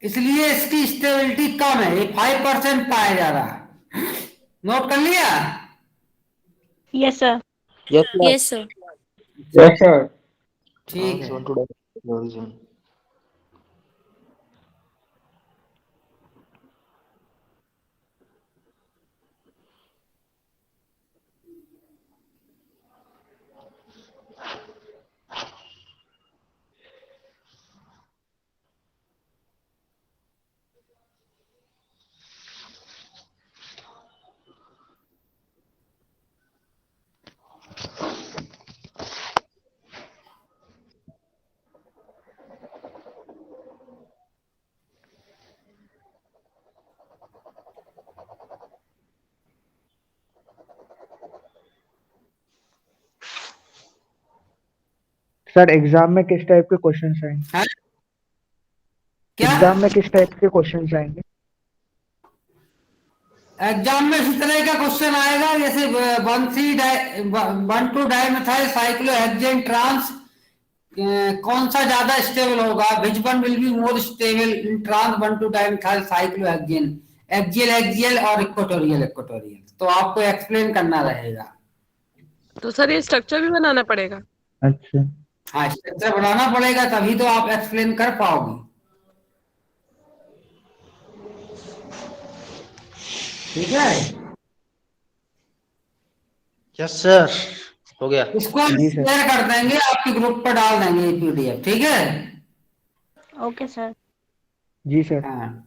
इसलिए इसकी स्टेबिलिटी कम है। ये 5% पाया जा रहा है। नोट कर लिया? Yes sir. Yes sir. Yes sir. ठीक है। सर एग्जाम में किस टाइप के क्वेश्चंस आएंगे? हाँ? क्या एग्जाम में किस टाइप के क्वेश्चंस आएंगे? एग्जाम में इसी तरह का क्वेश्चन आएगा जैसे 1,2 डाइमेथाइल साइक्लोहेक्सेन ट्रांस कौन सा ज्यादा स्टेबल होगा, which one will be more stable in trans 1,2 dimethyl cyclohexane, axial axial और इक्वेटोरियल इक्वेटोरियल। तो आपको एक्सप्लेन करना रहेगा। तो सर ये स्ट्रक्चर भी बनाना पड़ेगा? अच्छा। हाँ स्ट्रक्चर बनाना पड़ेगा, तभी तो आप एक्सप्लेन कर पाओगे। ठीक है? यस सर, हो गया। इसको हम शेयर कर देंगे, आपके ग्रुप पर डाल देंगे PDF। ठीक है? Okay sir. जी सर। हाँ।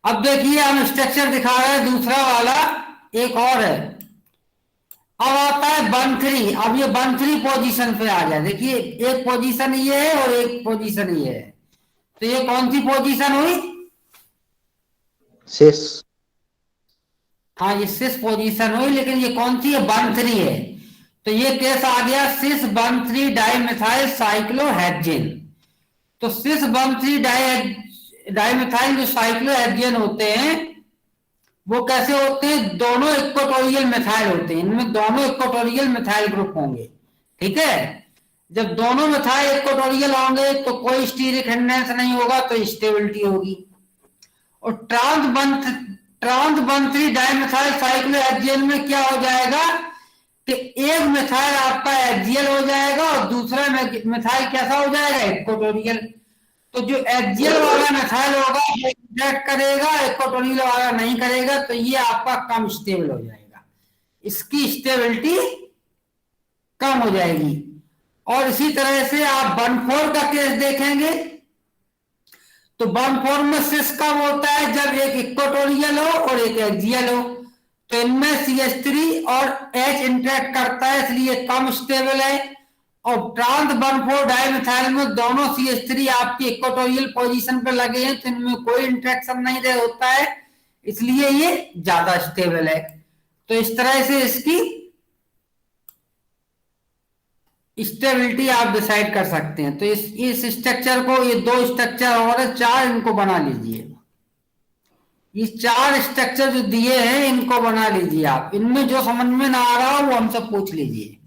अब देखिए हम स्ट्रक्चर दिखा रहे हैं दूसरा वाला, एक और है। अब आता है 1,3। अब ये 1,3 पोजीशन पे आ जाए। देखिए एक पोजीशन ये है और एक पोजीशन ये है, तो ये कौन सी पोजीशन हुई? सिस। हाँ ये सिस पोजीशन हुई, लेकिन ये कौन सी है? 1,3 है। तो ये केस आ गया सिस 1,3 डाइमेथाइल साइक्लोहेक्सेन। तो सिस 1,3 डाइमेथाइल जो साइक्लोहेक्सेन होते हैं वो कैसे होते हैं? दोनों इक्वेटोरियल मिथाइल होते हैं, इनमें दोनों इक्वेटोरियल मिथाइल ग्रुप होंगे। ठीक है। जब दोनों मिथाइल इक्वेटोरियल होंगे तो कोई स्टीरिक हिंड्रेंस नहीं होगा, तो स्टेबिलिटी होगी। और ट्रांस बंथरी डाइमिथाइल साइक्लोहेक्सेन में क्या हो जाएगा कि एक मिथाइल आपका एक्सियल हो जाएगा और दूसरा मिथाइल कैसा हो जाएगा, इक्वेटोरियल। तो जो एक्सियल वाला मिथाइल होगा वो इंटरेक्ट करेगा, इक्वेटोरियल वाला नहीं करेगा, तो ये आपका कम स्टेबल हो जाएगा, इसकी स्टेबिलिटी कम हो जाएगी। और इसी तरह से आप 1,4 का केस देखेंगे तो 1,4 में सिस कब होता है, जब एक इक्वेटोरियल हो और एक एक्सियल हो, तो इनमें CH3 और H इंटरेक्ट करता है, इसलिए कम स्टेबल है। और ट्रांस 1,4 डाइमिथाइल में दोनों CH3 आपकी इक्वेटोरियल पोजीशन पे लगे हैं, तो इनमें कोई इंटरेक्शन नहीं रह होता है, इसलिए ये ज्यादा स्टेबल है। तो इस तरह से इसकी स्टेबिलिटी आप डिसाइड कर सकते हैं। तो इस स्ट्रक्चर को, ये 2 स्ट्रक्चर और 4 इनको बना लीजिए। ये 4 स्ट्रक्चर जो दिए हैं इनको बना लीजिए आप। इनमें जो समझ में ना आ रहा हो वो हमसे पूछ लीजिए।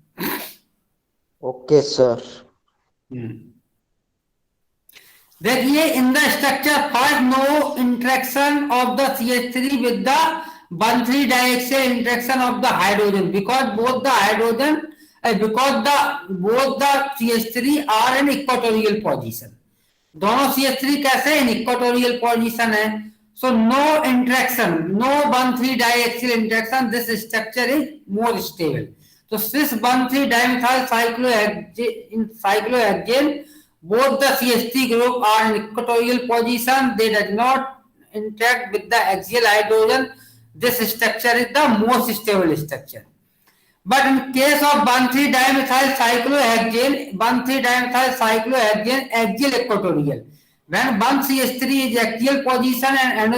Okay sir. देखिए, in the structure first no interaction of the CH3 with the 1,3 diaxial interaction of the hydrogen because both the CH3 are in equatorial position. दोनों CH3 कैसे इन इक्वेटोरियल पोजीशन है। So no interaction, no 1,3 diaxial interaction, this structure is more stable. तो cis 1,3 dimethyl cyclohexane, both the CH3 group are in equatorial position, they do not interact with the axial hydrogen. This structure is the most stable structure. But in case of 1,3 dimethyl cyclohexane, 1,3 dimethyl cyclohexane axial equatorial. When one CH3 is axial position and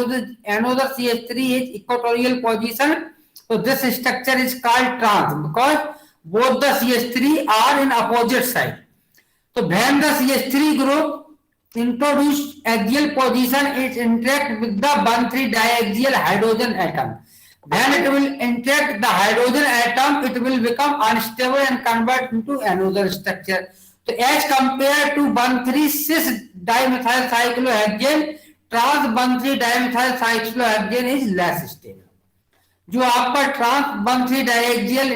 another CH3 is equatorial position, so this structure is called trans because both the CH3 are in opposite side. So when the CH3 group introduce axial position, it interact with the 1,3 diaxial hydrogen atom. When it will interact the hydrogen atom, it will become unstable and convert into another structure. So as compared to 1,3 cis dimethyl cyclohexane, trans 1,3 dimethyl cyclohexane is less stable. जो आपका trans 1,3 डाइएक्सियल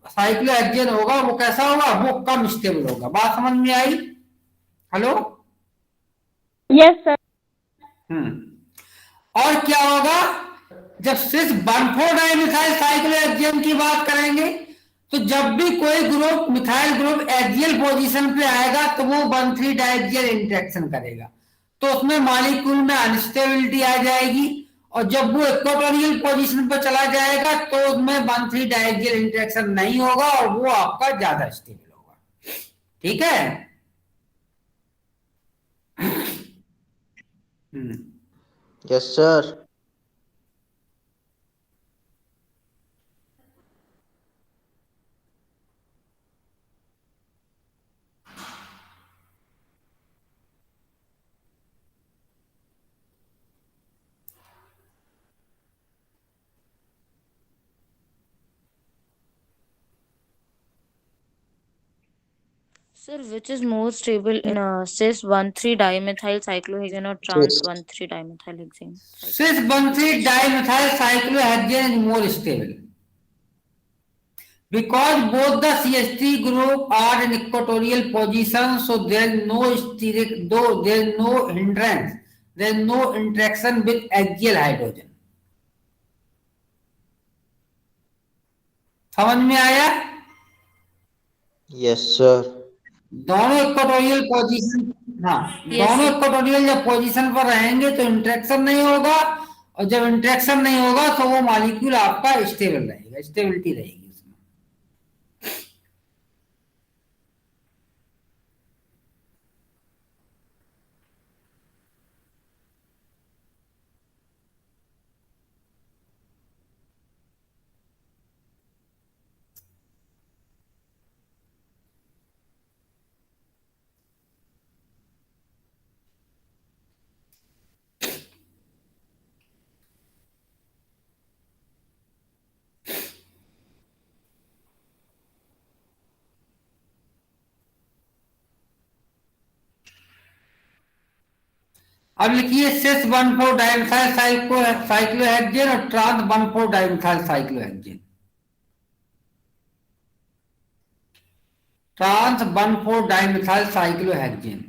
cyclohexane होगा वो कैसा होगा, वो कम stable होगा। बात समझ में आई? Hello, yes sir. और क्या होगा, जब सिर्फ 1,4 डाइमिथाइल साइक्लोहेक्सेन की बात करेंगे तो जब भी कोई group methyl group axial position पे आएगा तो वो 1,3 डाइएक्सियल इंटरेक्शन करेगा, तो उसमें मॉलिक्यूल में अनस्टेबिलिटी आ जाएगी। और जब वो इक्वेटोरियल पोजीशन पर चला जाएगा तो उसमें 1,3 डाइएक्सियल इंटरेक्शन नहीं होगा और वो आपका ज्यादा स्टेबल होगा। ठीक है। Yes sir. Sir, which is more stable in a cis 1,3 dimethyl cyclohexane or trans 1,3 dimethyl hexane? cis 1,3 dimethyl cyclohexane is more stable because both the CH3 group are in equatorial position, so there is no steric, though there is no hindrance, there is no interaction with axial hydrogen. समझ में आया? Yes sir. दोनों equatorial position, हाँ दोनों equatorial जब position पर रहेंगे तो इंटरेक्शन नहीं होगा, और जब इंटरेक्शन नहीं होगा तो वो मॉलिक्यूल आपका स्टेबल रहेगा, स्टेबिलिटी रहेगी। अब लिखिए सिस 1,4 डाइमिथाइल साइक्लोहेक्सेन और trans 1,4 dimethyl cyclohexane. Trans 1,4 dimethyl cyclohexane.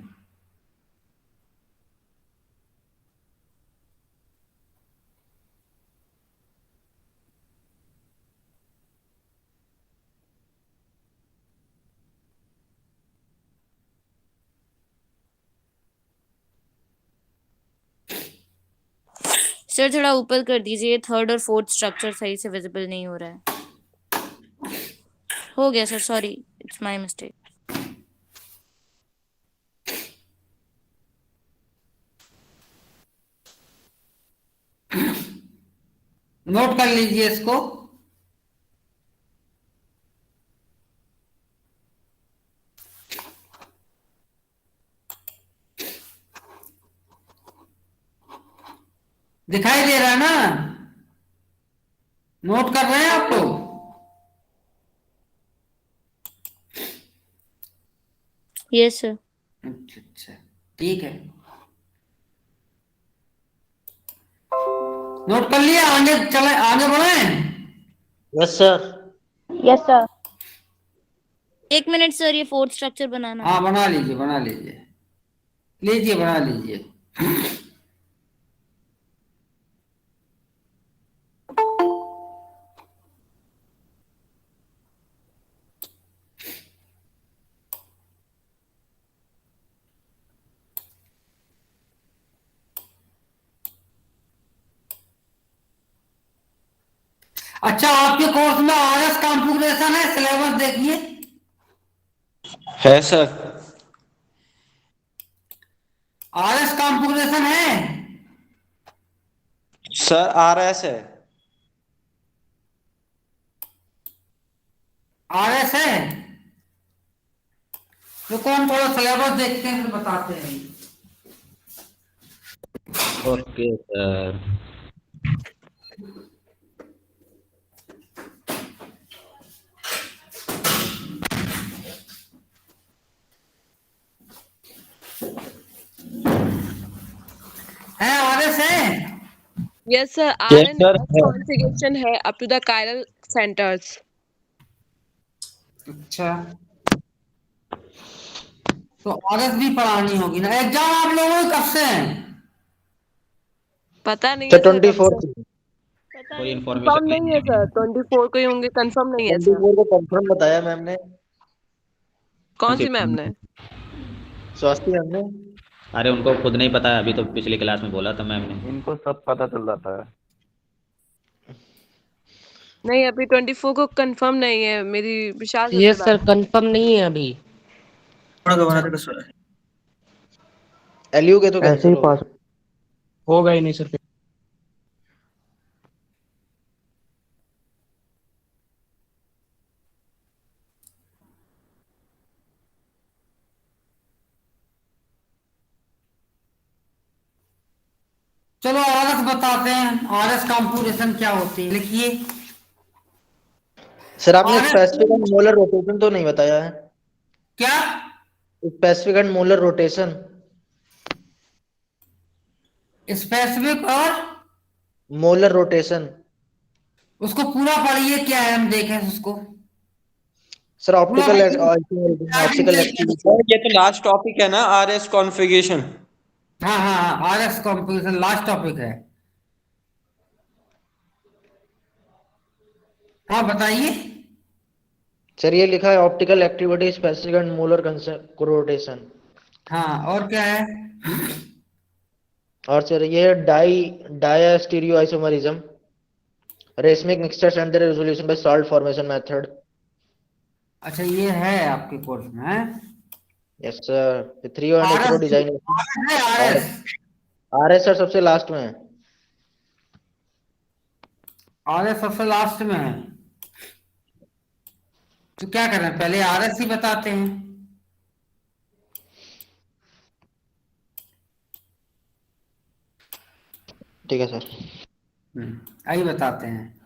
Sir थोड़ा ऊपर कर दीजिए, थर्ड और फोर्थ स्ट्रक्चर सही से विजिबल नहीं हो रहा है। हो गया sir, sorry, it's my mistake. Note कर लीजिए इसको। दिखाई दे रहा है ना? नोट कर रहे हैं आप लोग? Yes sir. अच्छा अच्छा, ठीक है, नोट कर लिया। आगे चले, आगे बढ़े। Yes sir. Yes sir. 1 minute sir, ये फोर्थ स्ट्रक्चर बनाना। हाँ बना लीजिए, बना लीजिए, लीजिए बना लीजिए। अच्छा, आपके कोर्स में आरएस कॉन्फ़िगरेशन है? सिलेबस देखिए। है सर। आरएस कॉन्फ़िगरेशन है? सर RS है। आरएस है तो कौन, थोड़ा सिलेबस देखते हैं फिर बताते हैं। Okay sir. है आरएस है? Yes sir, Yes, RN sir, है। कॉन्फ़िगरेशन है up to the chiral centres. अच्छा, तो आरएस भी पढ़ानी होगी ना। एग्जाम आप लोगों को कब से है? पता नहीं सर है सर कब 24 से। कोई कंफर्म इन्फॉर्मेशन नहीं है सर, 24 को ही होंगे, कंफर्म नहीं है सर। 24 को कंफर्म बताया मैम ने। कौन सी मैम ने? स्वास्थ्य मैम ने। अरे उनको खुद नहीं पता है, अभी तो पिछली क्लास में बोला था मैम ने। इनको सब पता चल जाता है। नहीं, अभी 24 को कंफर्म नहीं है, मेरी विशाल सर ये से सर बात। कंफर्म नहीं है अभी। एलयू के तो ऐसे कैंसिल ही हो पास। गए। होगा ही नहीं सर। चलो आरएस बताते हैं। आरएस कॉन्फ़िगरेशन क्या होती है, लिखिए। सर आपने RS specific and molar rotation तो नहीं बताया है। क्या? Specific and molar rotation. Specific और मोलर रोटेशन। उसको पूरा पढ़िए, क्या है हम देखें उसको सर पूरा। Optical optical activity. ये तो लास्ट टॉपिक है ना, RS कॉन्फ़िगरेशन। हाँ हाँ हाँ, आरएस कॉन्फ़िगरेशन लास्ट टॉपिक है। हाँ बताइए। सर ये लिखा है optical activity specific and molar rotation. हाँ, और क्या है? और सर ये diastereoisomerism, racemic mixtures and their resolution by salt formation method. अच्छा, ये है आपके कोर्स में है? Yes sir. 3 एंड आरएस एथरो डिजाइन। है, आरएस। आरएस सर सबसे लास्ट में है। आरएस सबसे लास्ट में है, तो क्या करें, पहले आरएस ही बताते हैं। ठीक है सर। आइए बताते हैं।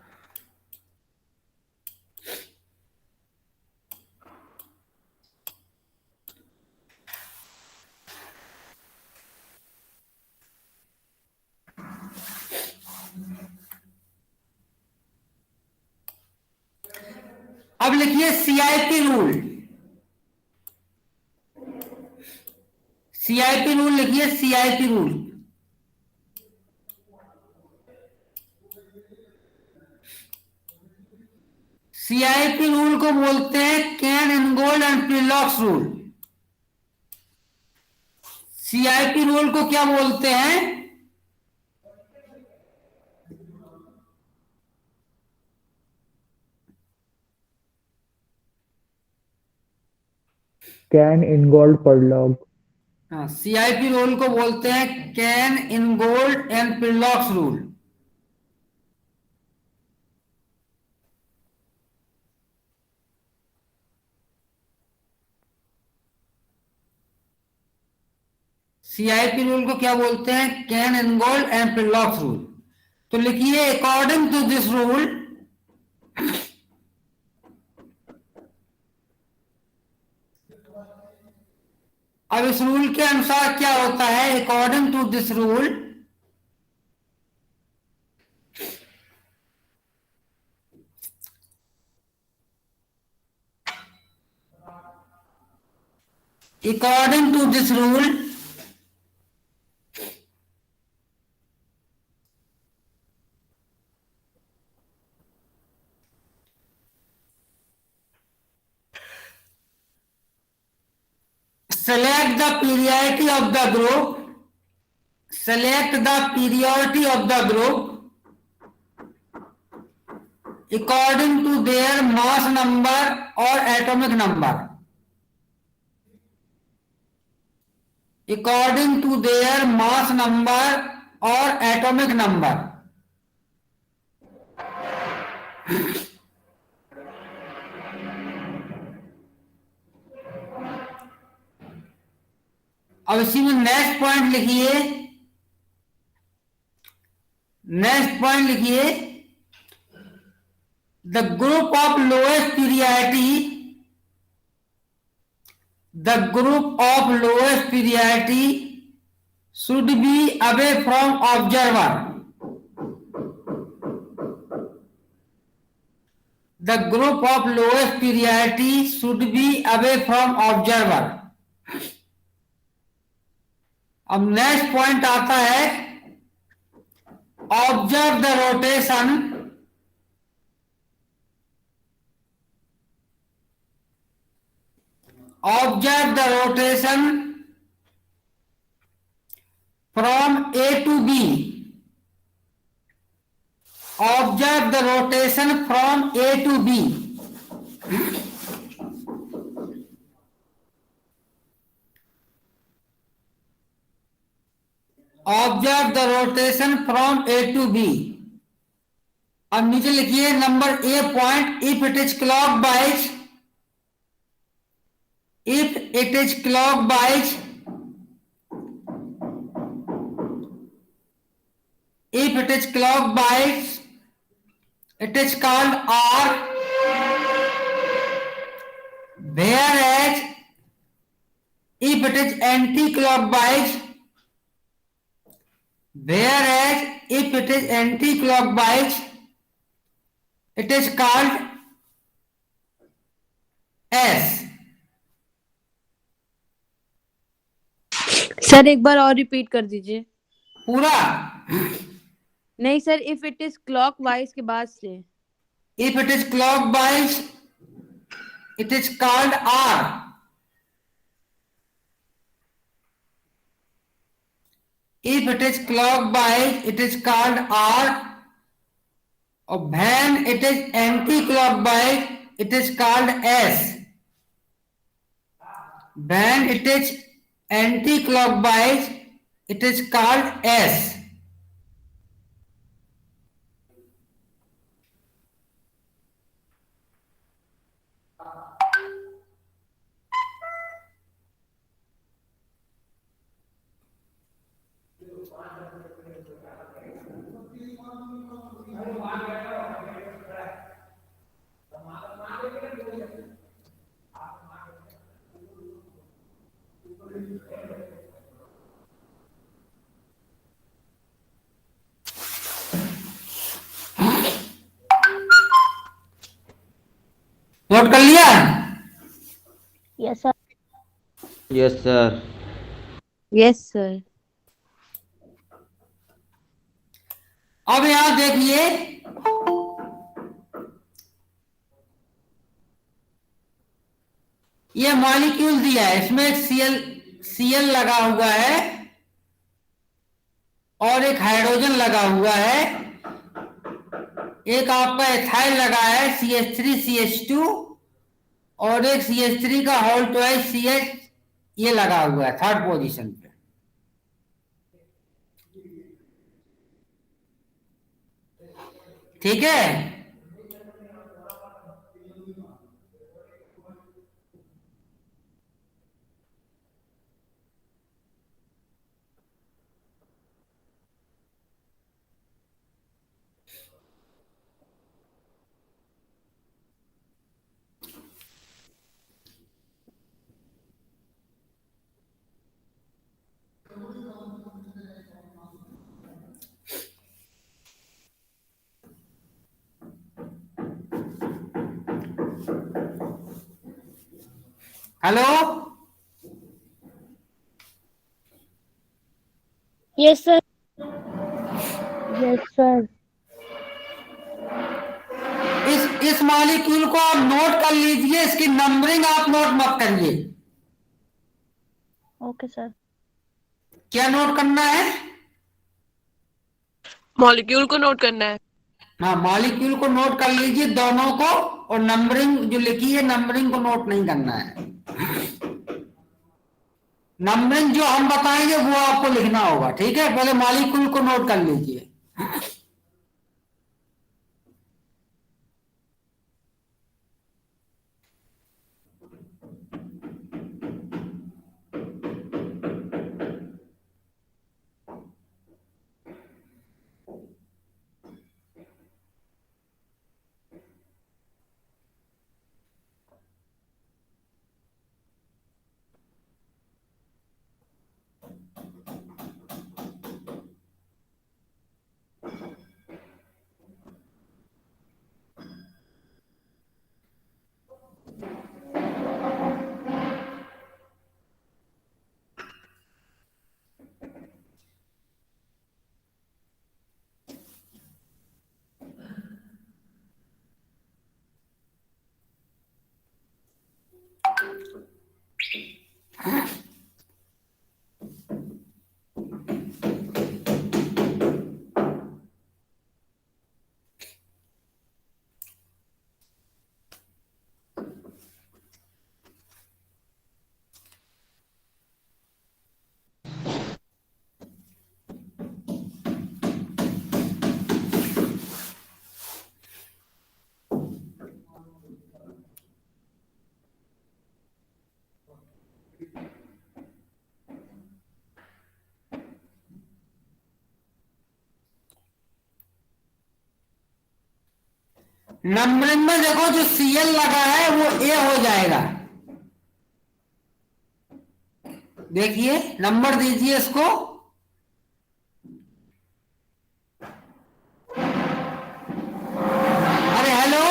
अब लिखिए सीआईपी रूल, सीआईपी रूल लिखिए, सीआईपी रूल। सीआईपी रूल को बोलते हैं Cahn Ingold and Prelog rule. CIP rule को क्या बोलते हैं? Cahn Ingold Prelog. हाँ, सीआईपी रूल को बोलते हैं Cahn Ingold and Prelog rule. CIP rule को क्या बोलते हैं? Cahn Ingold and Prelog rule. तो लिखिए अकॉर्डिंग टू दिस रूल, अब इस रूल के अनुसार क्या होता है? According to this rule, according to this rule, select the periodicity of the group, select the periodicity of the group according to their mass number or atomic number, according to their mass number or atomic number। अब इसी में next point लिखिए, next point लिखिए, the group of lowest priority, the group of lowest priority should be away from observer, the group of lowest priority should be away from observer. अब next point आता है observe the rotation, observe the rotation from A to B, observe the rotation from A to B. Observe the rotation from A to B. अब नीचे लिखिए number A point, if it is clockwise, if it is clockwise, if it is clockwise it is called R, whereas if it is anti-clockwise, whereas if it is anti-clockwise it is called S। Sir एक बार और repeat कर दीजिए पूरा नहीं sir, if it is clockwise के बाद से। If it is clockwise it is called R, if it is clockwise it is called R, or when it is anti-clockwise it is called S, when it is anti-clockwise it is called S। Note कर लिया? Yes sir. Yes sir. Yes sir. अब यहां देखिए, ये molecule दिया है, इसमें एक सीएल लगा हुआ है और एक हाइड्रोजन लगा हुआ है, एक आपका एथाइल लगा है CH3CH2 और एक CH3 का होल ट्वाइस CH ये लगा हुआ है थर्ड पोजीशन पे। ठीक है, hello, yes sir. Yes sir. इस मॉलिक्यूल को आप नोट कर लीजिए, इसकी नंबरिंग आप नोट मत करिए। Okay sir. क्या नोट करना है? मॉलिक्यूल को नोट करना है। हाँ, मॉलिक्यूल को नोट कर लीजिए दोनों को, और नंबरिंग जो लिखी है नंबरिंग को नोट नहीं करना है। नंबरिंग जो हम बताएंगे वो आपको लिखना होगा, ठीक है? पहले मॉलिक्यूल को नोट कर लीजिए। नंबरिंग में देखो, जो सीएल लगा है वो ए हो जाएगा। देखिए, नंबर दीजिए इसको। अरे hello,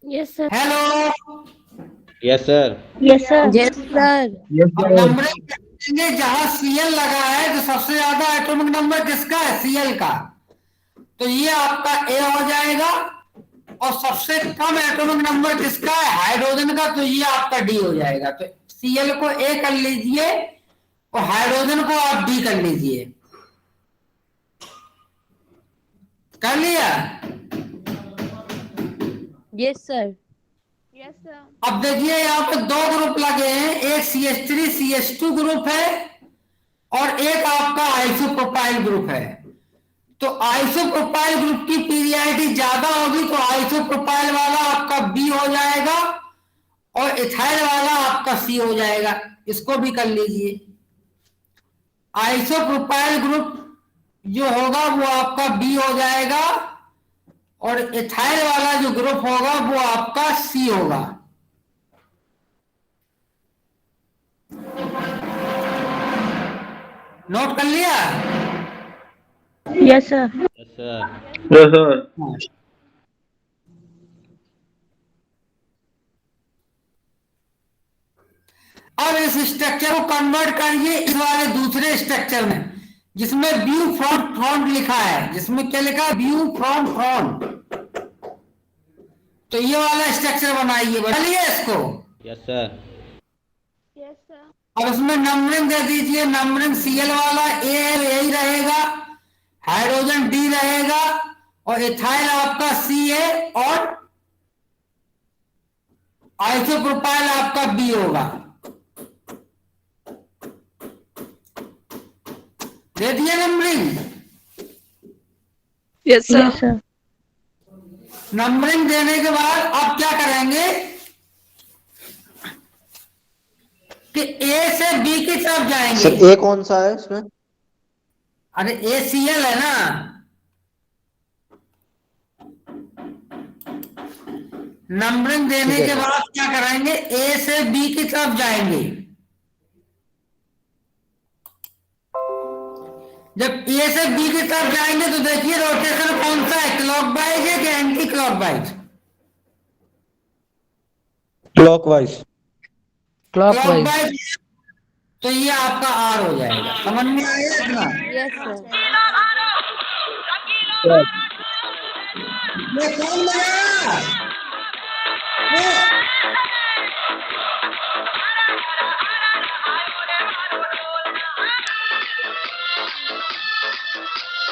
yes sir. Hello, yes sir. Yes sir. Yes sir. अब नंबरिंग करेंगे, जहां सीएल लगा है तो सबसे ज्यादा एटॉमिक नंबर किसका है? सीएल का। तो ये आपका ए हो जाएगा, और सबसे कम एटॉमिक नंबर किसका है? हाइड्रोजन का। तो ये आपका डी हो जाएगा। तो सीएल को ए कर लीजिए और हाइड्रोजन को आप डी कर लीजिए। कर लिया? Yes sir. Yes sir. अब देखिए, यहाँ पे दो ग्रुप लगे हैं, एक CH3 CH2 ग्रुप है और एक आपका आइसोप्रोपाइल ग्रुप है। तो आइसोप्रोपाइल ग्रुप की पीरियडिटी ज्यादा होगी, तो आइसोप्रोपाइल वाला आपका बी हो जाएगा और इथाइल वाला आपका सी हो जाएगा। इसको भी कर लीजिए। आइसोप्रोपाइल ग्रुप जो होगा वो आपका बी हो जाएगा और इथाइल वाला जो ग्रुप होगा वो आपका सी होगा। नोट कर लिया? Yes sir. Yes sir. Yes, sir. अब इस स्ट्रक्चर को कन्वर्ट करिए इस वाले दूसरे स्ट्रक्चर में, जिसमें व्यू फ्रंट फ्रंट लिखा है, जिसमें क्या लिखा है, व्यू फ्रंट फ्रंट। तो ये वाला स्ट्रक्चर बनाइए, बनाइए इसको। Yes sir. अब इसमें नंबरिंग दे दीजिए, नंबरिंग सीएल वाला ए यही रहेगा, हाइड्रोजन डी रहेगा, और इथाइल आपका सी है, और आइसोप्रोपाइल आपका बी होगा। दे दिए नंबरिंग? Yes sir. नंबरिंग देने के बाद अब क्या करेंगे कि ए से बी की तरफ जाएंगे। सर ए कौन सा है इसमें? अरे ACL है ना। नंबरिंग देने के बाद क्या करेंगे, ए से बी की तरफ जाएंगे। जब ए से बी की तरफ जाएंगे तो देखिए रोटेशन कौन सा है, क्लॉकवाइज है कि एंटी क्लॉकवाइज? क्लॉकवाइज। क्लॉकवाइज। तो ये आपका आर हो जाएगा। समझ में आया इतना? Yes sir. ये कौन बनाया?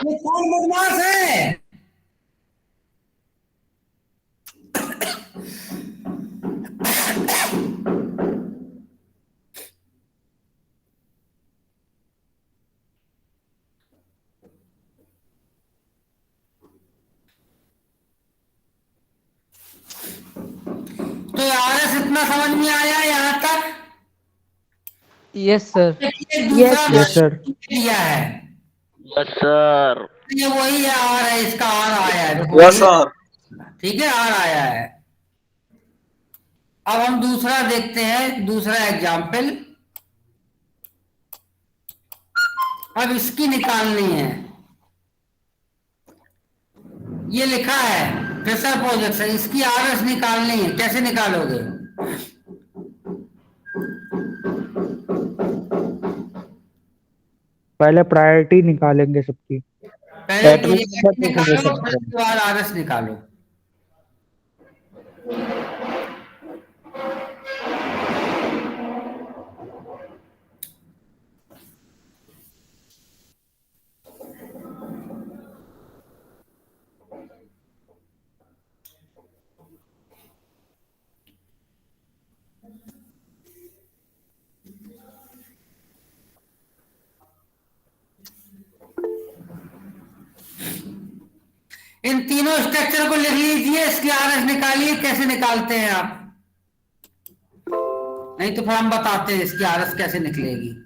ये कौन बदमाश है? तो आरएस इतना समझ में आया यहाँ तक? Yes sir. दूसरा यस सर। दिया है, यस सर। ये वही है, आर है, इसका आर आया है। Yes sir. ठीक है, आर आया है। अब हम दूसरा देखते हैं, दूसरा एग्जाम्पल। अब इसकी निकालनी है। ये लिखा है प्रेशर प्रोजेक्शन, इसकी आरएस निकालनी है। कैसे निकालोगे? पहले प्रायोरिटी निकालेंगे सबकी। पहले निकालो, उसके बाद आरएस निकालो। इन तीनों स्ट्रक्चर को लिख लीजिए, इसकी आरएस निकालिए। कैसे निकालते हैं आप? नहीं तो फिर हम बताते हैं इसकी आरएस कैसे निकलेगी।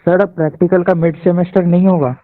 सर अब प्रैक्टिकल का मिड सेमेस्टर नहीं होगा?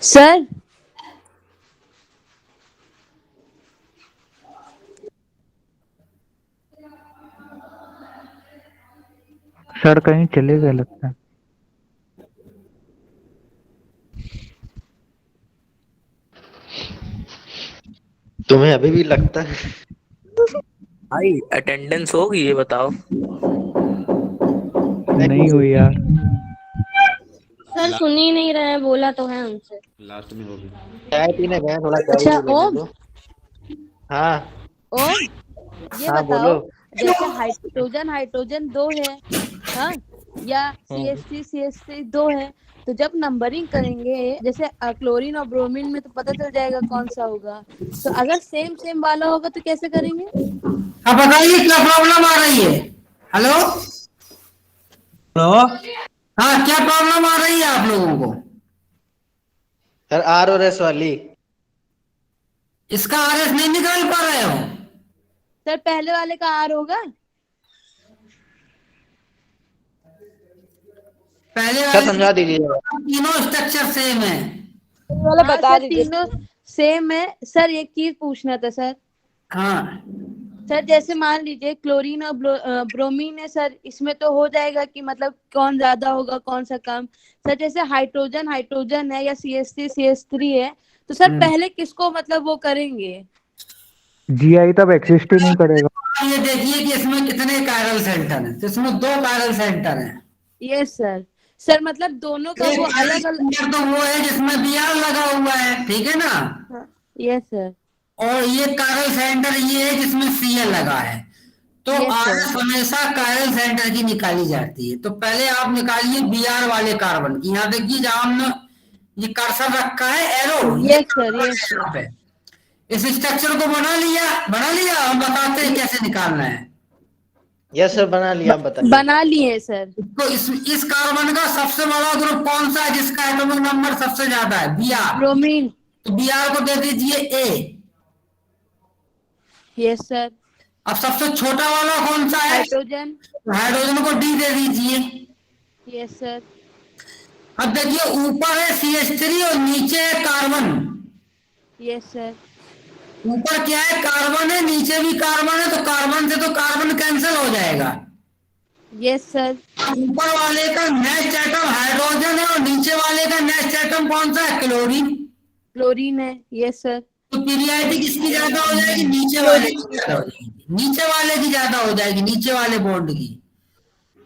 सर सर कहीं चले गए लगता है। तुम्हें अभी भी लगता है? भाई अटेंडेंस होगी ये बताओ। नहीं हुई यार। सर सुन ही नहीं रहे हैं, बोला तो है उनसे। लास्ट में होगी। चाय पीने गए, थोड़ा चाय अच्छा भी लेने ओम, दो। हाँ ओम ये हाँ बताओ, बोलो। जैसे हाइड्रोजन हाइड्रोजन 2 है, हाँ, या CH3 2 है, तो जब नंबरिंग करेंगे जैसे क्लोरीन और ब्रोमीन में तो पता चल जाएगा कौन सा होगा। तो अगर सेम सेम वाला होगा तो कैसे करेंगे? अब बताइए क्या प्रॉब्लम आ रही है। हेलो हेलो हाँ, क्या प्रॉब्लम आ रही है आप लोगों को? सर आर और एस वाली। इसका आरएस नहीं निकाल पा रहे हो? सर पहले वाले का R होगा, पहले सर वाले समझा दीजिए। तीनों स्ट्रक्चर सेम है। वाला हाँ बता सर दीजिए। तीनों सेम है। सर एक चीज पूछना था सर। हाँ सर जैसे मान लीजिए क्लोरीन और ब्रोमीन है सर, इसमें तो हो जाएगा कि मतलब कौन ज्यादा होगा कौन सा कम। सर जैसे हाइड्रोजन हाइड्रोजन है या CH3 है, तो सर पहले किसको मतलब वो करेंगे? जीआई तब एग्जिस्ट ही नहीं करेगा। ये देखिए कि इसमें कितने कायरल सेंटर हैं। तो इसमें 2 कायरल सेंटर हैं। Yes sir. सर मतलब दोनों का एक वो कायरल अलग अलग। सेंटर तो वो है जिसमें बीआर लगा हुआ है, ठीक है ना। Yes sir. और ये कायरल सेंटर ये है जिसमें सीएल लगा है। तो यस सर। आरएस हमेशा कायरल सेंटर की निकाली जाती है। तो पहले आप निकालिए बीआर वाले कार्बन की। यहाँ देखिए जहां हमने ये कर्सर रखा है एरो, ये यस सर। कार्बन यस है सर। यहाँ पे। इस स्ट्रक्चर को बना लिया। हम बताते हैं कैसे निकालना है। यस सर बना लिया, आप बताइए। बना लिए सर। तो इस कार्बन का सबसे बड़ा ग्रुप कौन सा है जिसका एटॉमिक नंबर सबसे ज्यादा है? बीआर। ब्रोमीन। तो बीआर को दे दीजिए ए। Yes sir. अब सबसे छोटा वाला कौन सा है? हाइड्रोजन। हाइड्रोजन को डी दे दीजिए। Yes sir. अब देखिए ऊपर है CH3 और नीचे है कार्बन। Yes sir. ऊपर क्या है? कार्बन है, नीचे भी कार्बन है, तो कार्बन से तो कार्बन कैंसिल हो जाएगा। Yes sir. ऊपर वाले का नेक्स्ट एटम हाइड्रोजन है और नीचे वाले का नेक्स्ट एटम कौन सा है? क्लोरीन। क्लोरीन है। Yes sir. तो पीरियाडिक किसकी ज्यादा हो जाएगी? नीचे वाले क्लोरीन की की ज्यादा सर। हो जाएगी। नीचे वाले की ज्यादा हो जाएगी, नीचे वाले बॉन्ड की।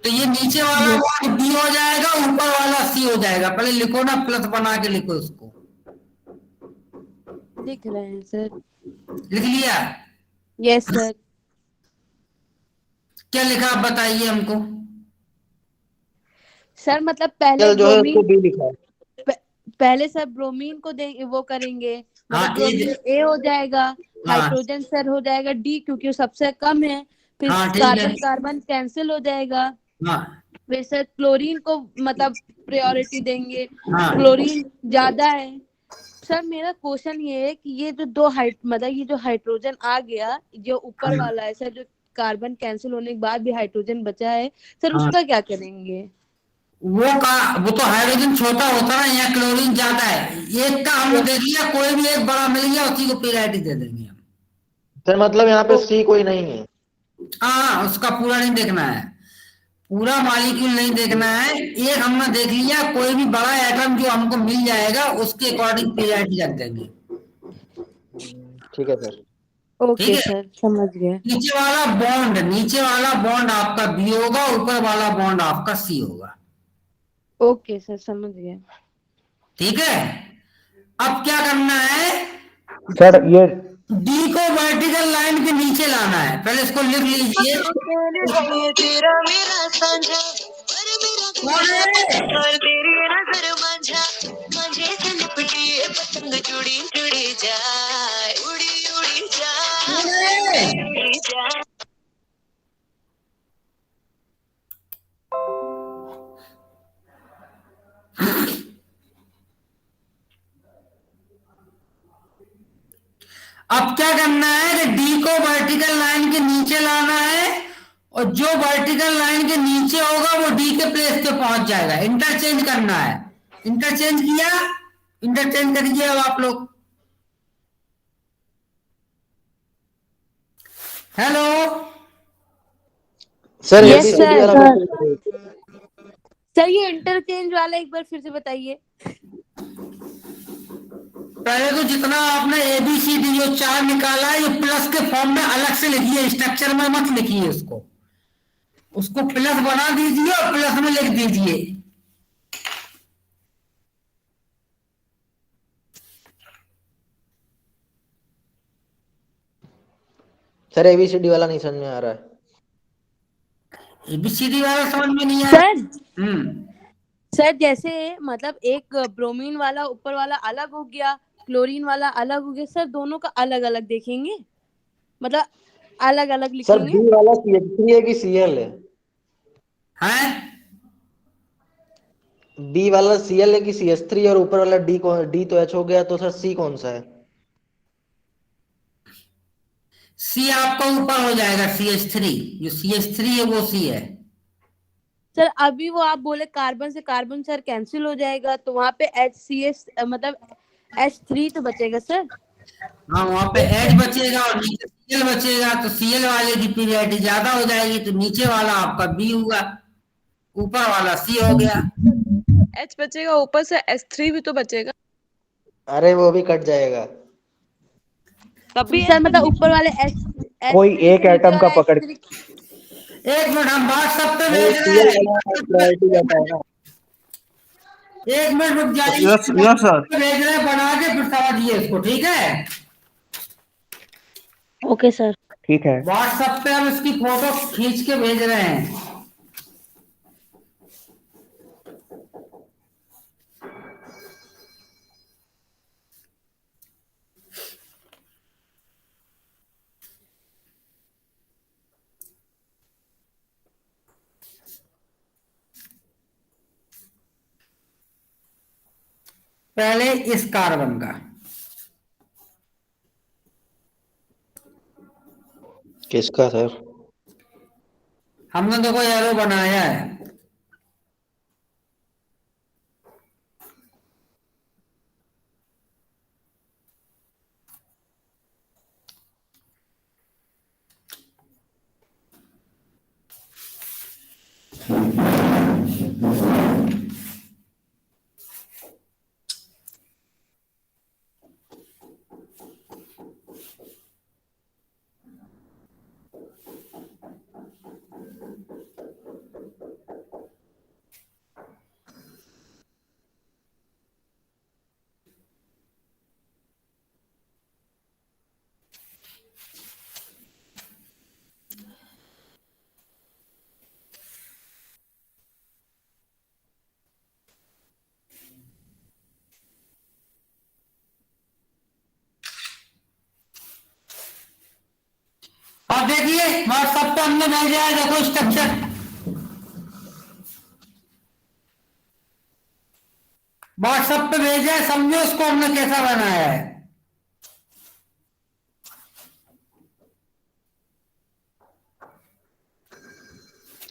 तो ये नीचे वाला यस। बॉन्ड बी हो जाएगा, ऊपर वाला सी हो जाएगा। पहले लिखो ना, प्लस बना के लिखो इसको। लिख रहे हैं सर। लिख लिया? Yes sir. क्या लिखा आप बताइए हमको। सर मतलब पहले चल जो है उसको ब्रोमीन, बी लिखा है। पहले सर ब्रोमीन को देंगे, वो करेंगे, हाँ मतलब ब्रोमीन ए हो जाएगा, हाँ हाइड्रोजन सर हो जाएगा डी क्योंकि वो सबसे कम है, फिर हाँ ठीक है। कार्बन कार्बन कैंसिल हो जाएगा, हाँ फिर सर क्लोरीन को मतलब प्रायोरिटी देंगे, हाँ क्लोरीन ज्यादा है। सर मेरा क्वेश्चन ये है कि ये जो दो मतलब ये जो हाइड्रोजन आ गया जो ऊपर हाँ वाला है सर, जो कार्बन कैंसिल होने के बाद भी हाइड्रोजन बचा है सर, हाँ। उसका क्या करेंगे? वो तो हाइड्रोजन छोटा होता है, यहाँ क्लोरीन ज्यादा है। एक का हमने देख लिया, कोई भी एक बड़ा मिल गया उसी को पीरियड दे देंगे हम। सर मतलब यहाँ पे सी कोई नहीं है? हाँ, उसका पूरा नहीं देखना है, पूरा मॉलिक्यूल नहीं देखना है। एक हमने देख लिया, कोई भी बड़ा एटम जो हमको मिल जाएगा उसके अकॉर्डिंग पीरियड रख देंगे। ठीक है सर। ठीक ओके है। सर, समझ गए। नीचे वाला बॉन्ड आपका बी होगा, ऊपर वाला बॉन्ड आपका सी होगा। ओके सर, समझ गए। ठीक है। अब क्या करना है, सर ये डी को वर्टिकल लाइन के नीचे लाना है। पहले इसको लिख लीजिए। कौन है? कौन है? अब क्या करना है कि डी को वर्टिकल लाइन के नीचे लाना है, और जो वर्टिकल लाइन के नीचे होगा वो डी के प्लेस पे पहुंच जाएगा। इंटरचेंज करना है। इंटरचेंज किया, इंटरचेंज करिए अब आप लोग। Hello sir yes ABCD sir. वाला क्वेश्चन। सर ये इंटरचेंज वाला एक बार फिर से बताइए। पहले तो जितना आपने एबीसीडी जो 4 निकाला है, ये प्लस के फॉर्म में अलग से लिखिए, स्ट्रक्चर में मत लिखिए। उसको प्लस बना दीजिए और प्लस में लिख दीजिए। सर ABCD वाला नहीं समझ में आ रहा है। एबीसीडी वाला समझ में नहीं आया? सर हम्म सर जैसे मतलब एक ब्रोमीन वाला ऊपर वाला अलग हो गया, क्लोरीन वाला अलग हो गया, सर दोनों का अलग अलग देखेंगे, मतलब अलग अलग सर लिखेंगे। B वाला CH3 है कि Cl है? है B वाला Cl है कि CH3, और ऊपर वाला D तो H हो गया, तो सर C कौन सा है? सी आपका ऊपर हो जाएगा, CH3। जो CH3 है वो सी है। सर अभी वो आप बोले कार्बन से कार्बन सर कैंसिल हो जाएगा, तो वहां पे HCS मतलब H3 तो बचेगा सर। हाँ, वहां पे H बचेगा और नीचे Cl बचेगा, तो Cl वाले की पीरियड ज्यादा हो जाएगी, तो नीचे वाला आपका B हुआ, ऊपर वाला C हो गया। H बचेगा, ऊपर से H3 भी तो बचेगा, अरे वो भी कट जाएगा। तब भी सर H मतलब बचेगा। ऊपर वाले कोई H3 एक से नीचे एटम का वाला पकड़। H3। एक मिनट, हम व्हाट्सएप पे नहीं, भेज रहे Cl हैं। वाला प्रायोरिटी जाता है ना। एक मिनट रुक जाइए। Yes yes sir. भेज रहे हैं, बना के फिर समझिए इसको, ठीक है? Okay sir. ठीक है। व्हाट्सएप पे हम इसकी फोटो खींच के भेज रहे हैं। पहले इस कार्बन का, किसका सर? हमने देखो एरो बनाया है। और देखिए व्हाट्सएप पे हमने भेजा है, देखो स्ट्रक्चर। व्हाट्सएप पे भेजा है, समझो उसको हमने कैसा बनाया है।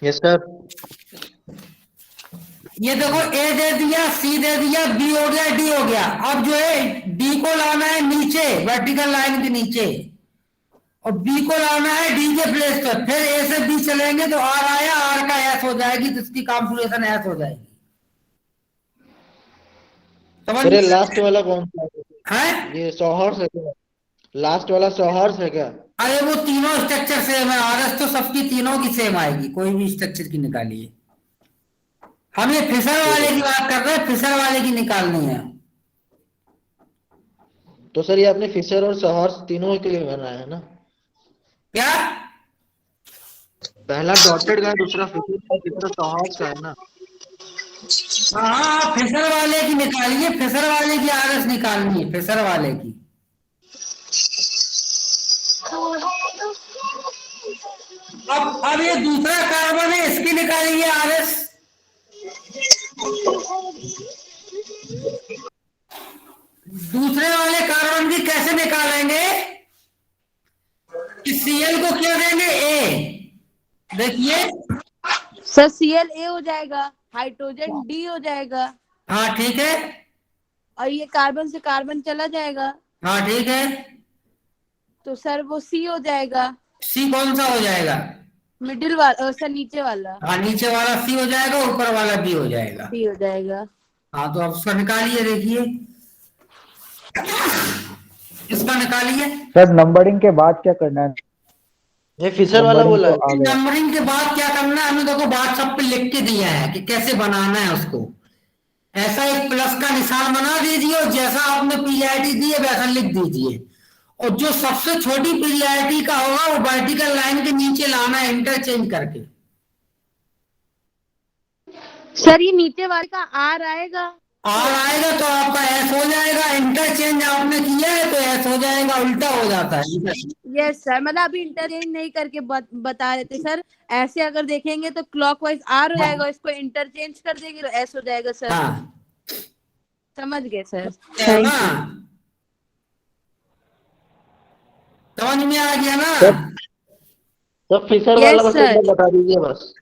Yes sir. ये देखो ए दे दिया, सी दे दिया, बी हो गया, डी हो गया। अब जो है डी को लाना है नीचे वर्टिकल लाइन के नीचे, और बी को लाना है डी के प्लेस पर। फिर ए से बी चलेंगे तो आर आया, आर का एस हो जाएगी, तो इसकी कॉम्पुटेशन एस हो जाएगी। समझ सर ये लास्ट वाला कौन सा है? ये सॉहर्स है क्या? लास्ट वाला सॉहर्स है क्या? अरे वो तीनों स्ट्रक्चर सेम है, आरएस तो सबकी तीनों की सेम आएगी, कोई भी स्ट्रक्चर की निकालिए। हम ये फिशर वाले की बात कर रहे हैं, फिशर वाले की निकालनी है। तो सर ये आपने फिशर और सॉहर्स तीनों के लिए बनाया है ना? क्या? पहला डॉटेड का है, दूसरा फिशर का, तीसरा सॉहर्स का है ना? हाँ, फिशर वाले की निकालिए, फिशर वाले की आरएस निकालनी है, फिशर वाले की। अब ये दूसरा कार्बन है, इसकी निकालिए आरएस। दूसरे वाले कार्बन की कैसे निकालेंगे? कि सीएल को क्या देंगे? ए। देखिए सर Cl A हो जाएगा, हाइड्रोजन D हो जाएगा, हाँ ठीक है, और ये कार्बन से कार्बन चला जाएगा, हाँ ठीक है। तो सर वो C हो जाएगा। सी कौन सा हो जाएगा? मिडिल वाला सर, नीचे वाला हाँ, नीचे वाला सी हो जाएगा, ऊपर वाला बी हो जाएगा। D हो जाएगा। हाँ, तो अब उसका निकालिए, देखिए इसका निकालिए। सर नंबरिंग के बाद क्या करना है? ये फिशर वाला बोला है। तो आ गया। नंबरिंग के बाद क्या करना है, हमें देखो व्हाट्सएप पे लिख के दिया है कि कैसे बनाना है उसको। ऐसा एक प्लस का निशान बना दीजिए, और जैसा आपने पीरियडिटी दी है वैसा लिख दीजिए, और जो सबसे छोटी पीरियडिटी का होगा वो वर्टिकल लाइन के नीचे लाना है, इंटरचेंज करके। सर ये नीचे वाले का R आएगा, आर आएगा तो आपका एस हो जाएगा, इंटरचेंज आपने किया है तो एस हो जाएगा, उल्टा हो जाता है। यस सर, मतलब अभी इंटरचेंज नहीं करके बता रहे थे सर। ऐसे अगर देखेंगे तो क्लॉकवाइज R हो जाएगा, इसको इंटरचेंज कर देंगे तो S हो जाएगा सर। हाँ, समझ गए सर, है थैंक ना? यू। समझ में आ गया ना? तो फिशर Yes, वाला बस sir. एक बार बता दीजिए बस।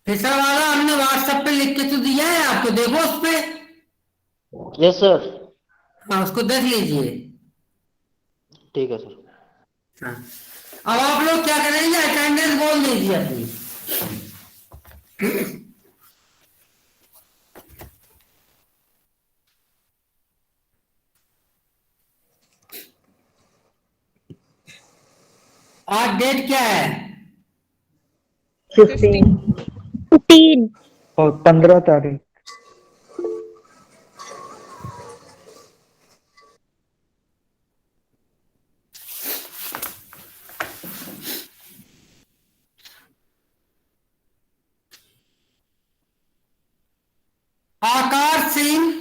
फिशर वाला हमने व्हाट्सएप पे लिख के तो दिया है आपको, देखो उस पे। Yes sir. हाँ, उसको देख लीजिए। ठीक है सर। हाँ, अब आप लोग क्या करेंगे, अटेंडेंस बोल दीजिए अपनी। आज डेट क्या है? 15 और 15 तारीख। आकाश सिंह,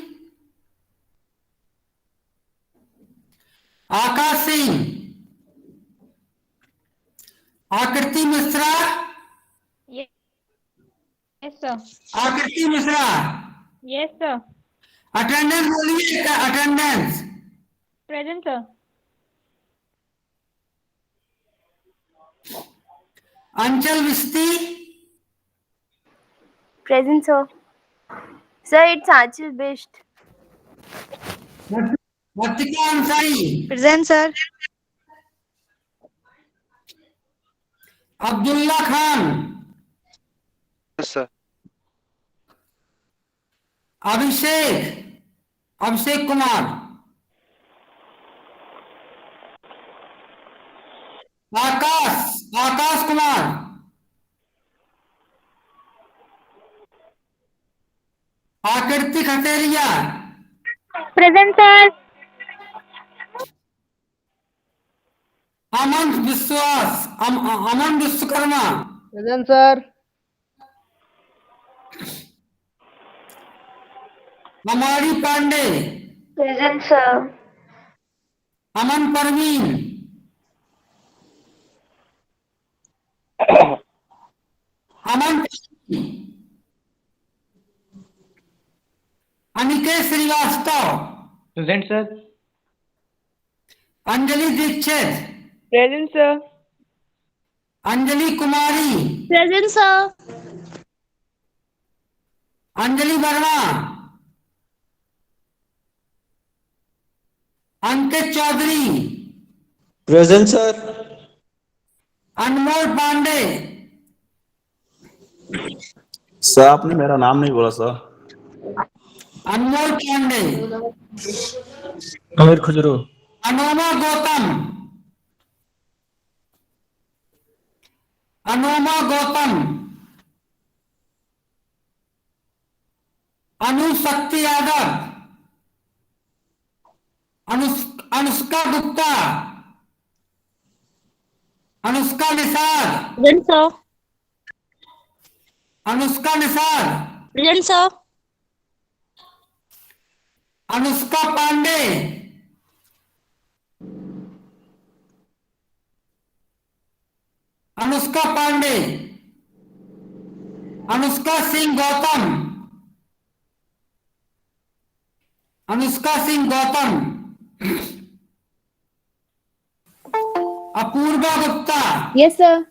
आकाश सिंह, आकृति Mishra, yes sir, Aakriti Mishra, yes sir, attendance बोलिए, attendance. Present sir, Anchal Bisti, present sir, sir it's Aanchal Best, Vartika Ansari, present sir, Abdullah Khan, sir Abhishek, Abhishek Kumar, Aakash, Aakash Kumar, Aakriti Khateria, present sir, अमन विश्वास, अमन Vishwakarma, present sir. Amari Pandey, present sir, Aman Parveen, Aman, Aniket Srivastava, present sir. Anjali Dixit, present sir. Anjali Kumari, present sir. Anjali Verma, Ankit Chaudhary, present sir. Anmol Pandey, sir आपने मेरा नाम नहीं बोला सर। Anmol Pandey, Amir Khusro. Anuma Gautam, Anuma Gautam, Anushakti Yadav, Anushka Gupta, Anushka Nishad, present sir. Anushka Nishad, present sir. Anushka Pandey, Anushka Pandey, Anushka Singh Gautam, Anushka Singh Gautam, Apurva Gupta, yes sir,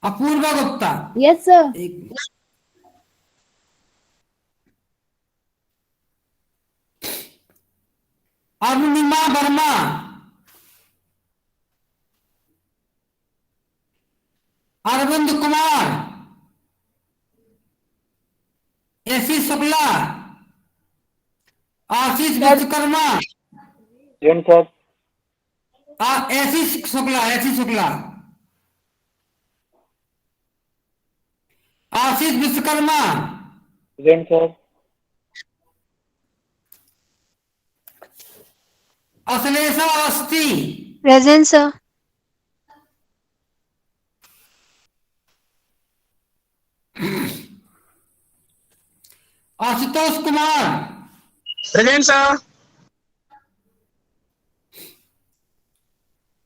Apurva Gupta, yes sir, एक Arunima Verma, Arvind Kumar, A C Shukla, Ashish Vishwakarma, present sir. A C Shukla, A C Shukla, Ashish Vishwakarma, present sir. Ashlesha Awasthi, present sir, Ashutosh Kumar, present sir.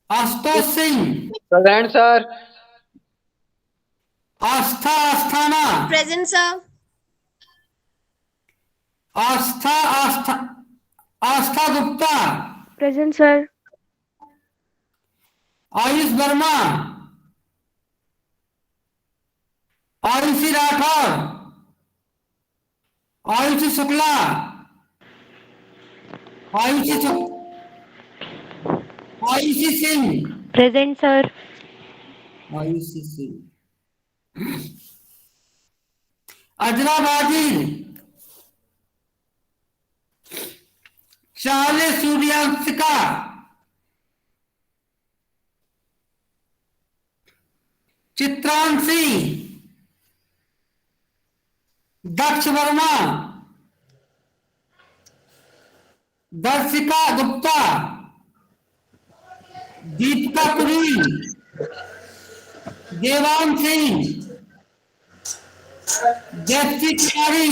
Ashutosh Singh, present sir. Aastha Asthana, present sir. Aastha Aastha Aastha Gupta, present sir, Ayush Verma, Ayushi Rathore, Ayushi Shukla, Ayushi Singh, present sir, Ayushi Singh, Azra Bazir, Shale Suryanshika, Chitranshi, Daksh Verma, Darshika Gupta, Deepika Puri, देवान सिंह, जयश्री कुमारी,